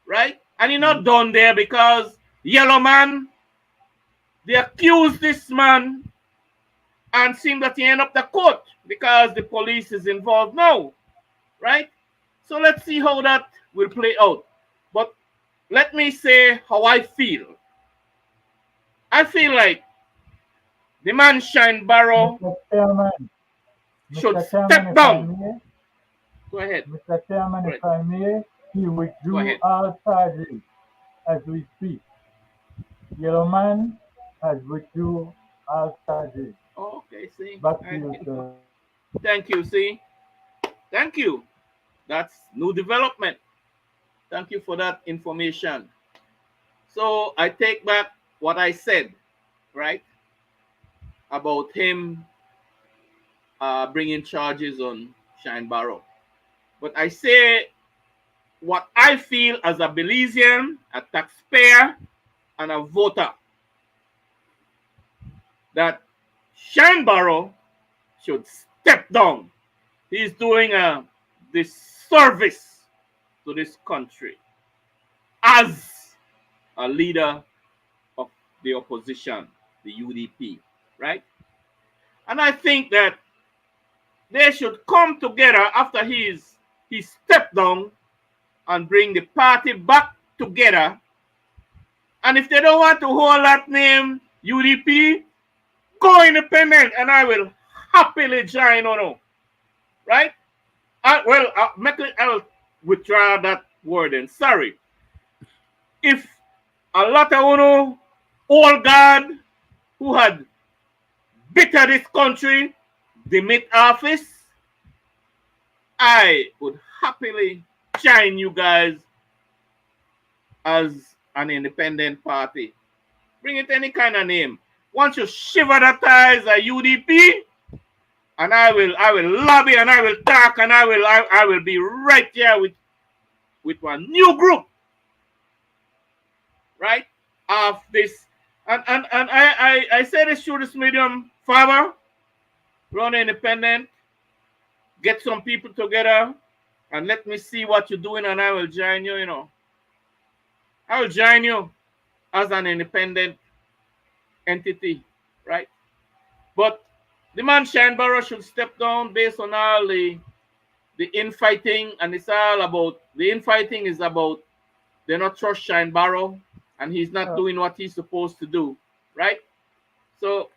right? And you're not done there because Yellow Man, they accuse this man and seem that he end up the court because the police is involved now, right? So let's see how that will play out. But let me say how I feel. I feel like the man Shine Barrow Mr. Chairman, should Mr. Chairman, step if I down. may, Go ahead. Mr. Chairman, Go if I may, he Go withdrew ahead. all charges as we speak. Yellow Man has withdrew all charges. Oh, okay, see. Back to you, sir. Thank you, see. Thank you. That's new development. Thank you for that information. So I take back what I said, right, about him bringing charges on Shine Barrow. But I say what I feel as a Belizean, a taxpayer, and a voter, that Shine Barrow should step down. He's doing a disservice to this country as a leader of the opposition, the UDP, right? And I think that they should come together after he stepped down and bring the party back together. And if they don't want to hold that name UDP, go independent, and I will happily join on, right? I'll withdraw that word and sorry. If a lot of old guard who had better this country, demit office, I would happily join you guys as an independent party. Bring it any kind of name. Once you shiver the ties a UDP, and I will lobby and I will talk and I will be right here with one new group, right? Of this and I say this through this medium, Father, run independent, get some people together and let me see what you're doing and I will join you, you know. I will join you as an independent entity, right? But the man Shineborough should step down based on all the infighting, and it's all about the infighting is about they not trust Shineborough and he's not doing what he's supposed to do, right? So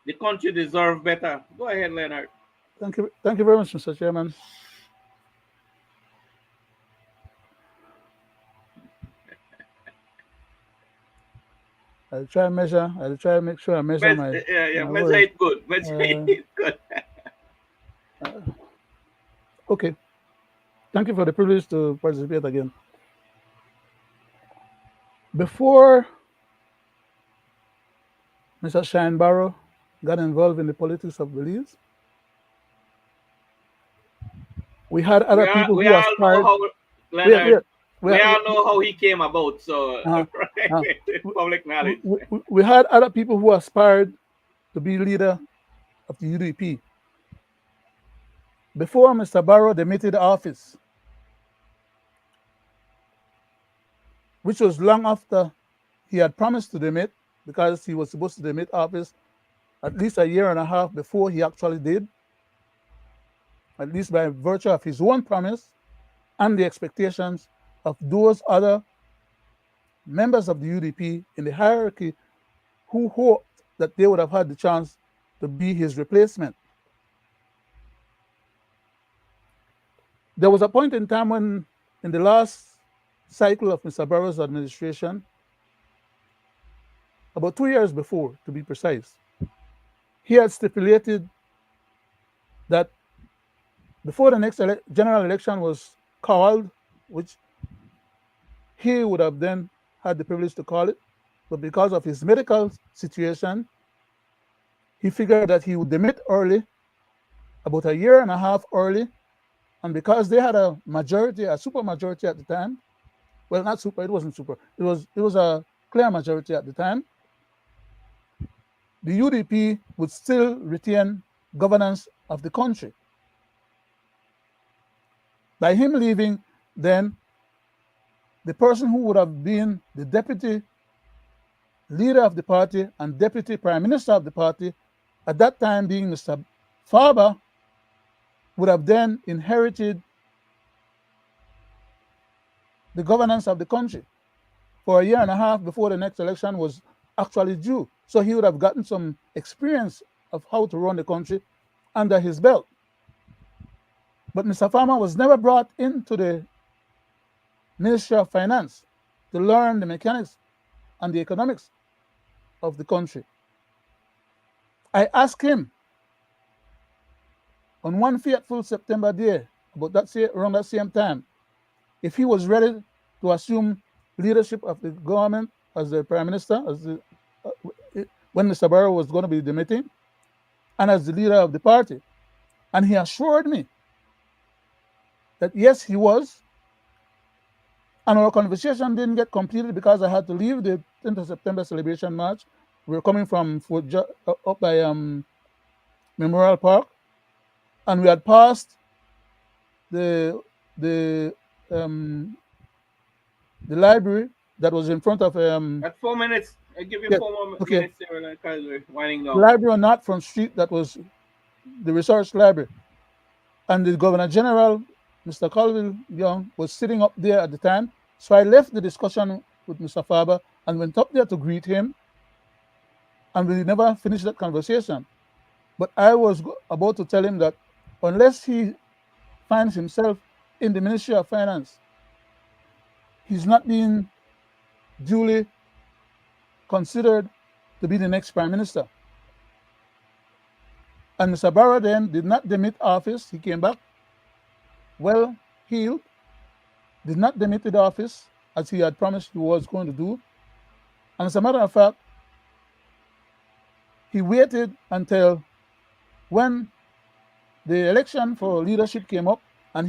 the country deserves better. Go ahead, Leonard. Thank you very much, Mr. Chairman. I'll try and make sure I measure my measure words. it good. Measure it good. Okay. Thank you for the privilege to participate again. Before Mr. Shineborough got involved in the politics of Belize, we had other people who aspired. We all know how he came about, so public knowledge. We had other people who aspired to be leader of the UDP. Before Mr. Barrow demitted office, which was long after he had promised to demit, because he was supposed to demit office at least a year and a half before he actually did, at least by virtue of his own promise and the expectations of those other members of the UDP in the hierarchy who hoped that they would have had the chance to be his replacement. There was a point in time when, in the last cycle of Mr. Barrow's administration, about 2 years before, to be precise, he had stipulated that before the next general election was called, which he would have then had the privilege to call it, but because of his medical situation, he figured that he would demit early, about a year and a half early, and because they had a majority, a super majority at the time, well, not super, it wasn't super, it was a clear majority at the time, the UDP would still retain governance of the country. By him leaving, then, the person who would have been the deputy leader of the party and deputy prime minister of the party, at that time being Mr. Faber, would have then inherited the governance of the country for a year and a half before the next election was actually due. So he would have gotten some experience of how to run the country under his belt. But Mr. Farmer was never brought into the Ministry of Finance to learn the mechanics and the economics of the country. I asked him on one fateful September day, around that same time, if he was ready to assume leadership of the government as the prime minister, when Mr. Barrow was going to be demitting, and as the leader of the party. And he assured me that yes, he was. And our conversation didn't get completed because I had to leave the 10th of September celebration march. We were coming from up by Memorial Park, and we had passed the library that was in front of At 4 minutes, I give you 4 more minutes there because we're winding down. Library on Northfront Street, that was the research library, and the Governor General, Mr. Colville Young, was sitting up there at the time. So I left the discussion with Mr. Faber and went up there to greet him, and we never finished that conversation. But I was about to tell him that unless he finds himself in the Ministry of Finance, he's not being duly considered to be the next prime minister. And Mr. Barrow then did not demit office. He came back well healed, did not demit the office as he had promised he was going to do. And as a matter of fact, he waited until when the election for leadership came up, and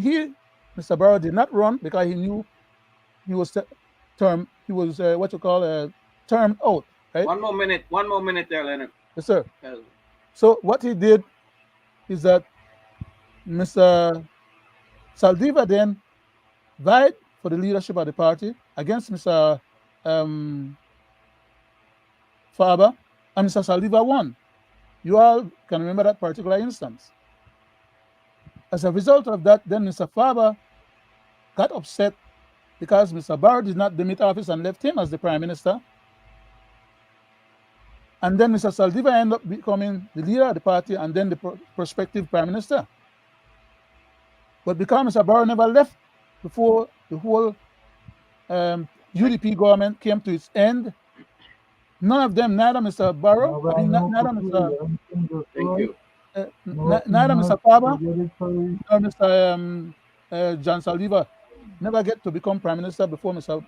Mr. Barrow, did not run because he knew he was termed out, right? One more minute there, Leonard. Yes, sir. So what he did is that Mr. Saldiva then vied for the leadership of the party against Mr. Faber, and Mr. Saldiva won. You all can remember that particular instance. As a result of that, then Mr. Faber got upset because Mr. Barrow did not demit office and left him as the prime minister. And then Mr. Saldiva ended up becoming the leader of the party and then the prospective prime minister. But because Mr. Barrow never left before the whole UDP government came to its end, none of them, neither Mr. Barrow, neither Mr. Thank you. Neither Mr. Faber nor Mr. John Saldiva never get to become prime minister before Mr.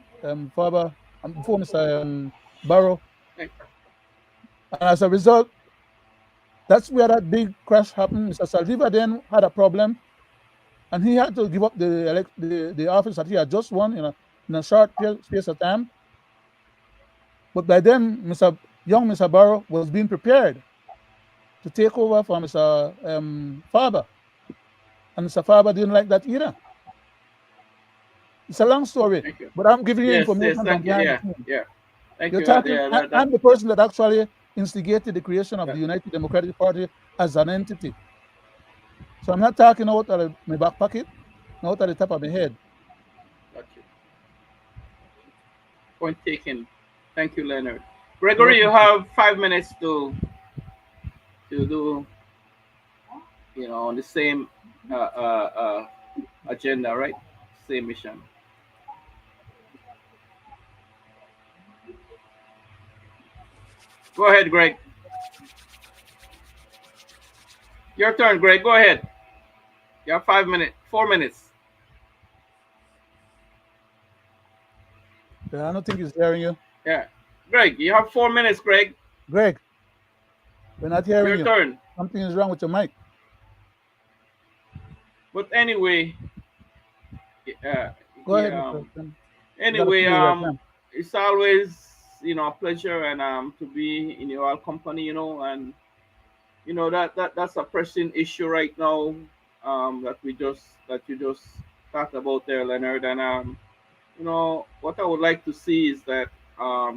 Faber and before Mr. Barrow. And as a result, that's where that big crash happened. Mr. Saldiva then had a problem, and he had to give up the office that he had just won in a short space of time. But by then, young Mr. Barrow was being prepared to take over for Mr. Faber. And Mr. Faber didn't like that either. It's a long story, but I'm giving you information from behind the scenes. Thank You're you. talking, I'm the person that actually instigated the creation of the United Democratic Party as an entity. So I'm not talking out of my back pocket, not at the top of my head. Got you. Point taken. Thank you, Leonard. Gregory, you have 5 minutes to do, on the same agenda, right? Same mission. Go ahead, Greg. Your turn, Greg. Go ahead. You have 4 minutes. Yeah, I don't think he's hearing you. Yeah. Greg, you have 4 minutes, Greg. Greg, we're not hearing you. Your turn. Something is wrong with your mic. But anyway, Go ahead. Anyway, it's always a pleasure and to be in your company, and that's a pressing issue right now that you just talked about there, Leonard. And what I would like to see is that a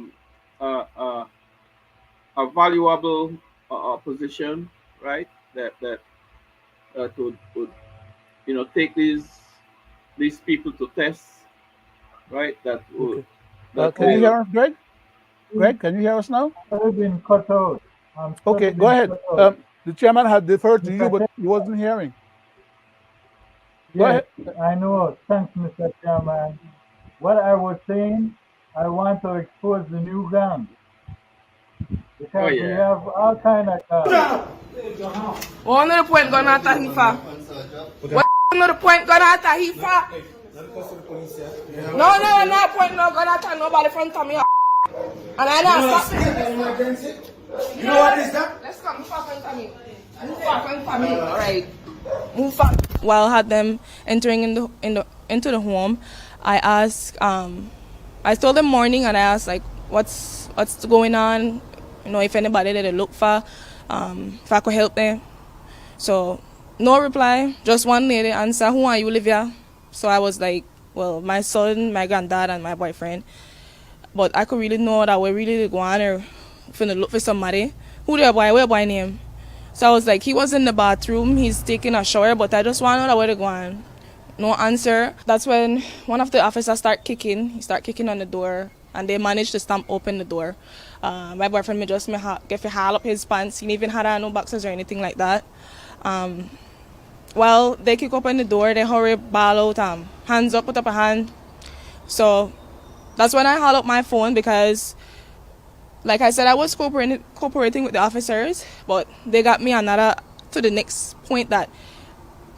valuable position, right? That would take these people to test, right? That would. Can you hear us, Greg? Greg, can you hear us now? I've been cut out. Okay, go ahead. The chairman had deferred to you, but he wasn't hearing. Go ahead. I know. Thanks, Mr. Chairman. What I was saying, I want to expose the new gang. Because we have all kind of One of the point gonna attack Hifa. What another point gonna attack Hifa? No point no gonna attack nobody from Tommy. And I know stop. You know what is that? Let's come, move far from Tommy. Move far from Tommy. Alright. Move far. While I had them entering into the home, I asked I told them morning and I asked like what's going on, if anybody that they look for, if I could help them. So no reply, just one lady answer, who are you, Olivia? So I was like, well, my son, my granddad and my boyfriend. But I could really know that we're really going or finna look for somebody. Who the boy, where boy name? So I was like, he was in the bathroom, he's taking a shower, but I just want to know that where they're going. No answer. That's when one of the officers start kicking. He start kicking on the door, and they managed to stamp open the door. My boyfriend me just get to haul up his pants. He didn't even had no boxes or anything like that. Well, they kick open the door. They hurry, ball out, hands up, put up a hand. So that's when I haul up my phone because, like I said, I was cooperating with the officers, but they got me another to the next point that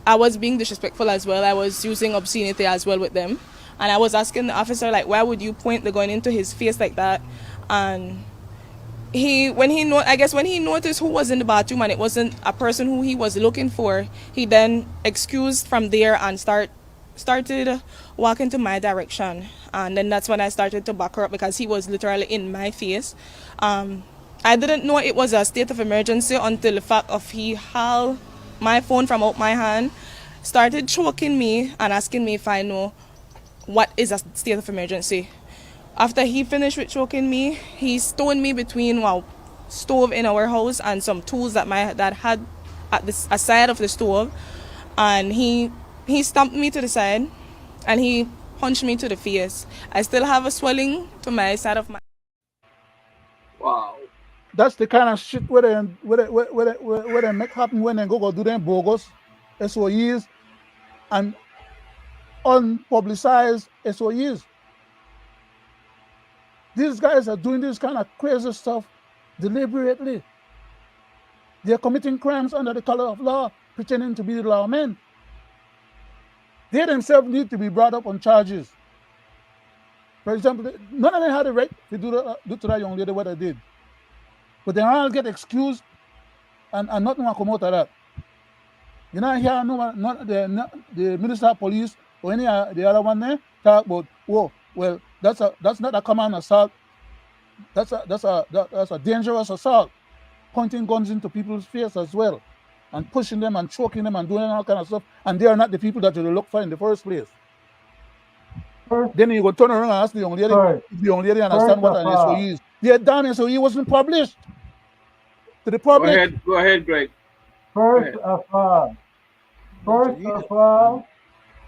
I was being disrespectful as well. I was using obscenity as well with them. And I was asking the officer, like, why would you point the gun into his face like that? And when he noticed who was in the bathroom and it wasn't a person who he was looking for, he then excused from there and started walking to my direction. And then that's when I started to back her up because he was literally in my face. I didn't know it was a state of emergency until the fact of he hauled my phone from out my hand, started choking me and asking me if I know what is a state of emergency. After he finished with choking me, he stoned me between a stove in our house and some tools that my dad had at the side of the stove. And he stomped me to the side and he punched me to the face. I still have a swelling to my side of my... Wow. That's the kind of shit where they make happen when they go do them bogus SOEs and unpublicized SOEs. These guys are doing this kind of crazy stuff deliberately. They're committing crimes under the color of law, pretending to be the lawmen. They themselves need to be brought up on charges. For example, none of them had the right to do to that young lady what they did. But they all get excused and nothing will come out of that. You know, here not the Minister of Police or any the other one there talk about, oh, well, that's not a common assault. That's a dangerous assault, pointing guns into people's face as well, and pushing them and choking them and doing all kind of stuff. And they are not the people that you look for in the first place. Then you go turn around and ask the young lady if the young lady understand what an SOE is. The damn SOE wasn't published to the public. Go ahead, Greg. First of all,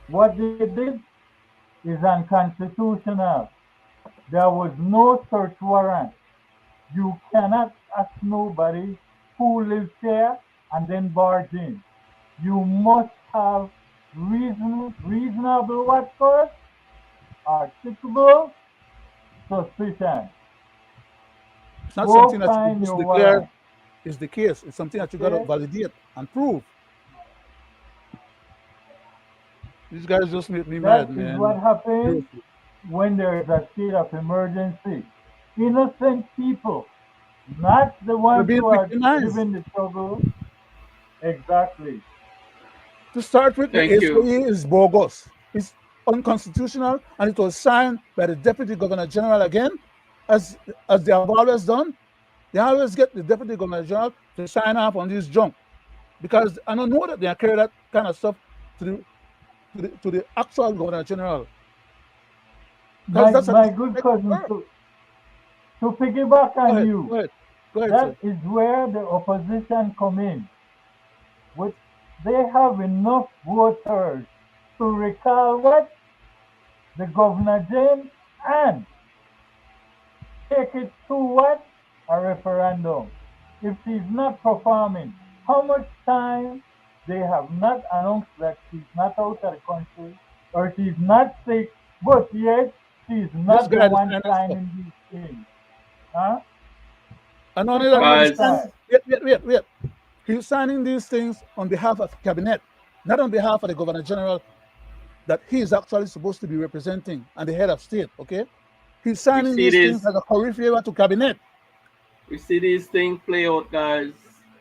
what they did is unconstitutional. There was no search warrant. You cannot ask nobody who lives here and then barge in. You must have reasonable what first? Articulable suspicion. It's not something that you just declare is the case. It's something that you got to validate and prove. These guys just make me mad, man. That is what happens when there is a state of emergency. Innocent people, not the ones who are giving the trouble. Exactly. To start with, the SOE is bogus. It's unconstitutional, and it was signed by the Deputy Governor General again, as they have always done. They always get the Deputy Governor General to sign off on this junk, because I don't know that they carry that kind of stuff to the actual Governor General. My good cousin, to piggyback on you, go ahead, that is where the opposition come in. They have enough voters to recall what? The Governor James and take it to what? A referendum. If she's not performing, how much time they have not announced that she's not out of the country or she's not sick, but yet she's not the one signing these things. Huh? And only that, wait. He's signing these things on behalf of the cabinet, not on behalf of the Governor General that he is actually supposed to be representing and the head of state, okay? He's signing these things as a peripheral to cabinet. We see these things play out, guys.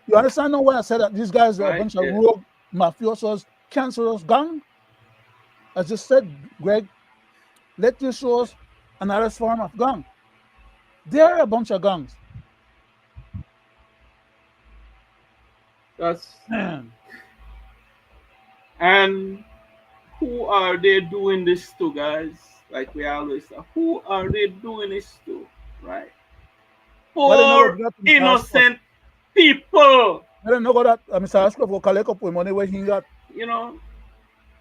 You understand now why I said that these guys are a bunch of rogue, mafiosos, cancerous gang? I just said, Greg, let you show us another form of gang. They're a bunch of gangs. And who are they doing this to, guys? Like we always say, who are they doing this to, right? Poor innocent people. I don't know that Mr. Ashcroft will collect up with money where he got. You know,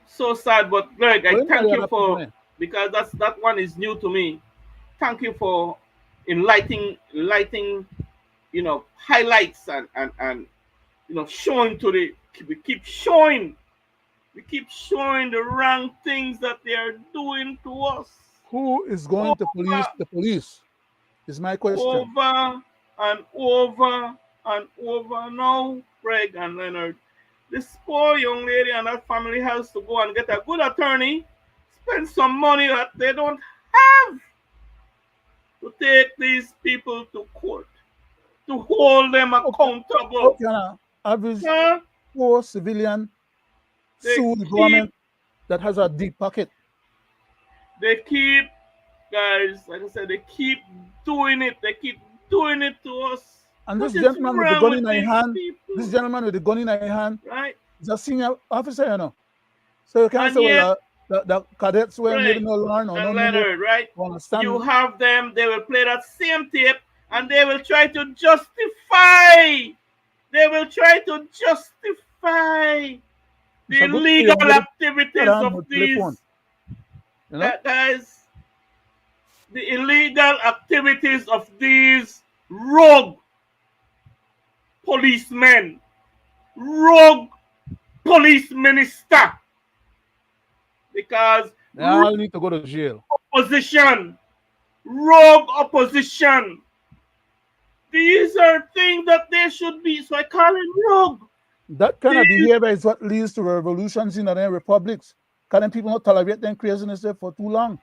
so sad. But Greg, I thank you for, because that one is new to me. Thank you for enlightening, you know, highlights and you know, showing we keep showing the wrong things that they are doing to us. Who is going to police the police? Is my question. Over and over and over now, Greg and Leonard. This poor young lady and that family has to go and get a good attorney, spend some money that they don't have to take these people to court, to hold them accountable. Okay, average Huh? poor civilian They sue the keep, government that has a deep pocket. they keep, guys, like I said, they keep doing it. They keep doing it to us. And What this is gentleman with the wrong gun with in his these hand, people? this gentleman with the gun in his hand, Right? is a senior officer, you know. So you can't And say, yet, well, the cadets were maybe Greg no learn or no and know, Leonard, right? understand. You have them, they will play that same tape and they will try to justify. They will try to justify the It's a good thing illegal you activities got on of your these telephone. You know? guys. The illegal activities of these rogue policemen, rogue police minister, because They all need to go to jail. rogue opposition. These are things that they should be, so I call it rogue. That kind of behavior is what leads to revolutions in other republics. Because then people not tolerate them craziness there for too long.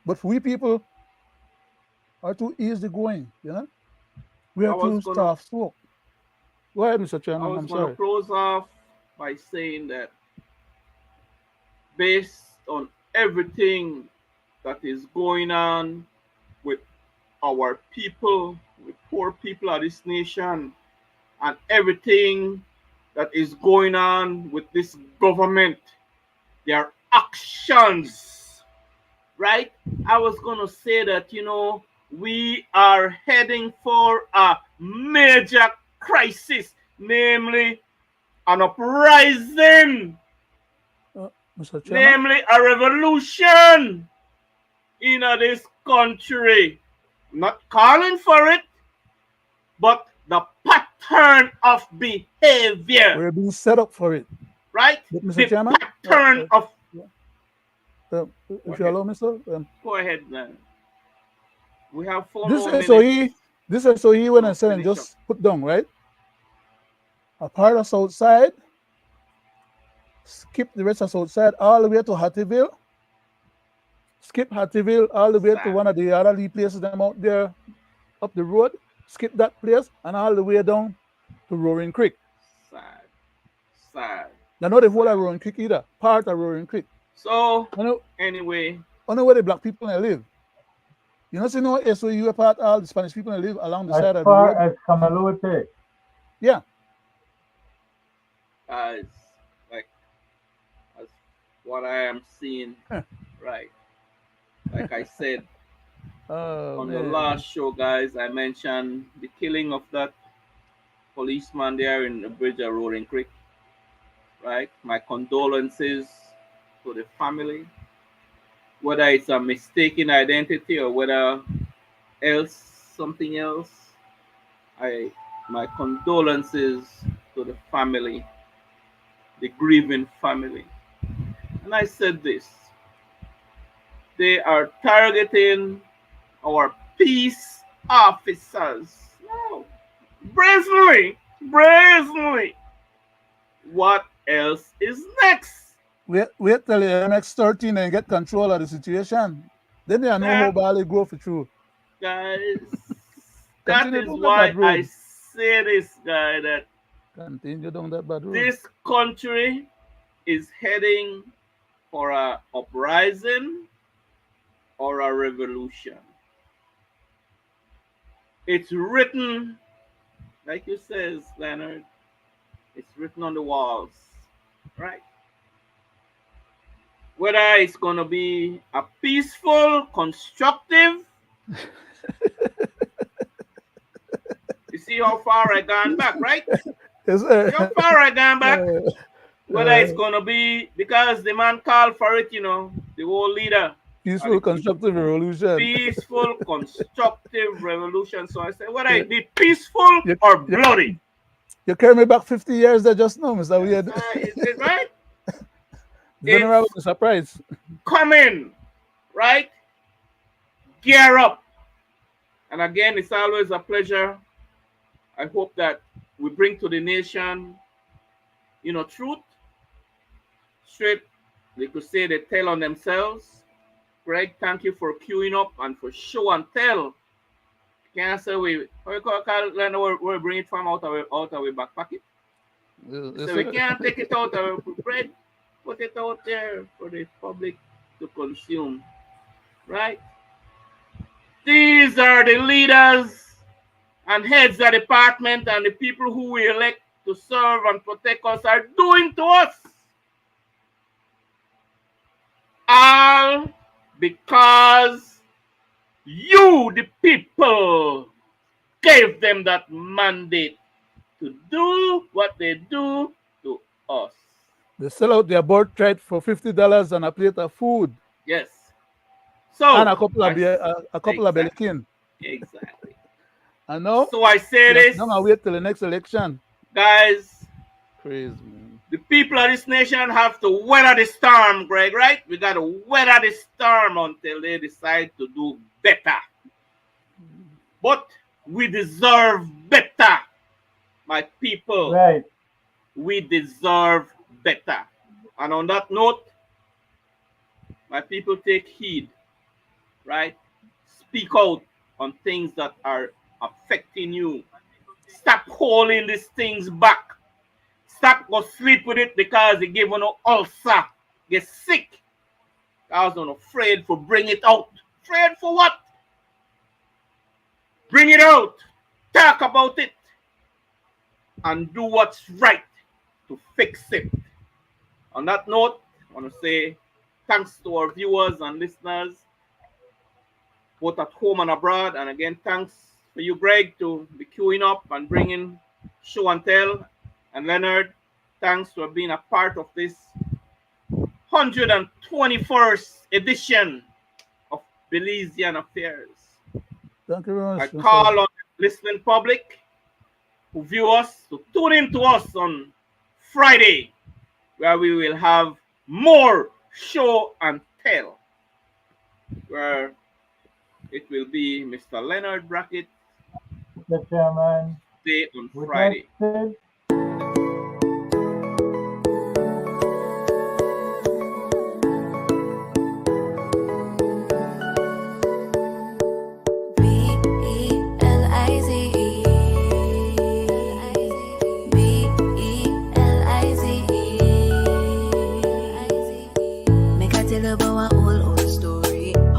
But we people are too easy going, you know? We are too soft spoke. Go ahead, Mr. Chairman. I was I'm going to sorry. close off by saying that based on everything that is going on with our people, with poor people of this nation, and everything that is going on with this government, their actions, right? I was going to say that, you know, we are heading for a major crisis, namely an uprising, Mr. Chairman? namely a revolution in this country. Not calling for it, but the pattern of behavior. We're being set up for it. Right? But Mr. The Chairman? pattern of... if you allow me, sir. Go ahead, man. We have 4 this more SOE, minutes. this SOE when I said and just put down, right? A part of Southside, skip the rest of Southside all the way to Hattieville, skip Hattieville all the way to one of the other places them out there up the road, skip that place and all the way down to Roaring Creek. Sad. They're not the whole of Roaring Creek either, part of Roaring Creek. So, anyway. I know where the black people live. You know, see, no SOU apart, all the Spanish people live along the side of the road. As far as Camalote. Yeah. As what I am seeing, right? Like I said on the last show, guys, I mentioned the killing of that policeman there in the bridge of Roaring Creek, right? My condolences to the family, whether it's a mistaken identity or whether something else. My condolences to the family, the grieving family. And I said this: they are targeting our peace officers. No. Brazenly. What else is next? Wait till the next 13 and get control of the situation. Then they know how badly go for true. Guys, that is why I say this, guy, that continue down that bad road. This country is heading for an uprising or a revolution. It's written, like you says, Leonard, it's written on the walls, right? Whether it's going to be a peaceful, constructive. You see how far I gone back, right? Yes, sir. See how far I gone back? Whether it's going to be, because the man called for it, you know, the whole leader. Peaceful, constructive revolution. Peaceful, constructive revolution. So I said, whether it be peaceful or bloody. You carry me back 50 years there just now, Mr. Weird. Is it right? General with a surprise. Come in, right? Gear up. And again, it's always a pleasure I hope that we bring to the nation, truth, straight. They could say they tell on themselves. Greg, thank you for queuing up and for show and tell. Can't say we Leonard, we bring it from out of our back pocket. So we can't take it out of our bread, put it out there for the public to consume. Right? These are the leaders and heads of department and the people who we elect to serve and protect us are doing to us. All because you, the people, gave them that mandate to do what they do to us. They sell out their birthright for $50 and a plate of food. Yes. So and a couple of exactly. Belizean. Exactly. I know. So I say this. Don't wait till the next election. Guys. Crazy, man. The people of this nation have to weather the storm, Greg, right? We got to weather the storm until they decide to do better. But we deserve better, my people. Right. We deserve better. And on that note, my people, take heed, right? Speak out on things that are affecting you. Stop holding these things back. Stop go sleep with it because they give you no ulcer. Get sick. I was afraid for bring it out. Afraid for what? Bring it out. Talk about it. And do what's right to fix it. On that note, I want to say thanks to our viewers and listeners, both at home and abroad. And again, thanks for you, Greg, to be queuing up and bringing show and tell. And Leonard, thanks for being a part of this 121st edition of Belizean Affairs. Thank you very much. I call on the listening public who view us to tune in to us on Friday, where we will have more show and tell, where it will be Mr. Leonard Brackett Mr. Chairman, day on with Friday. that said,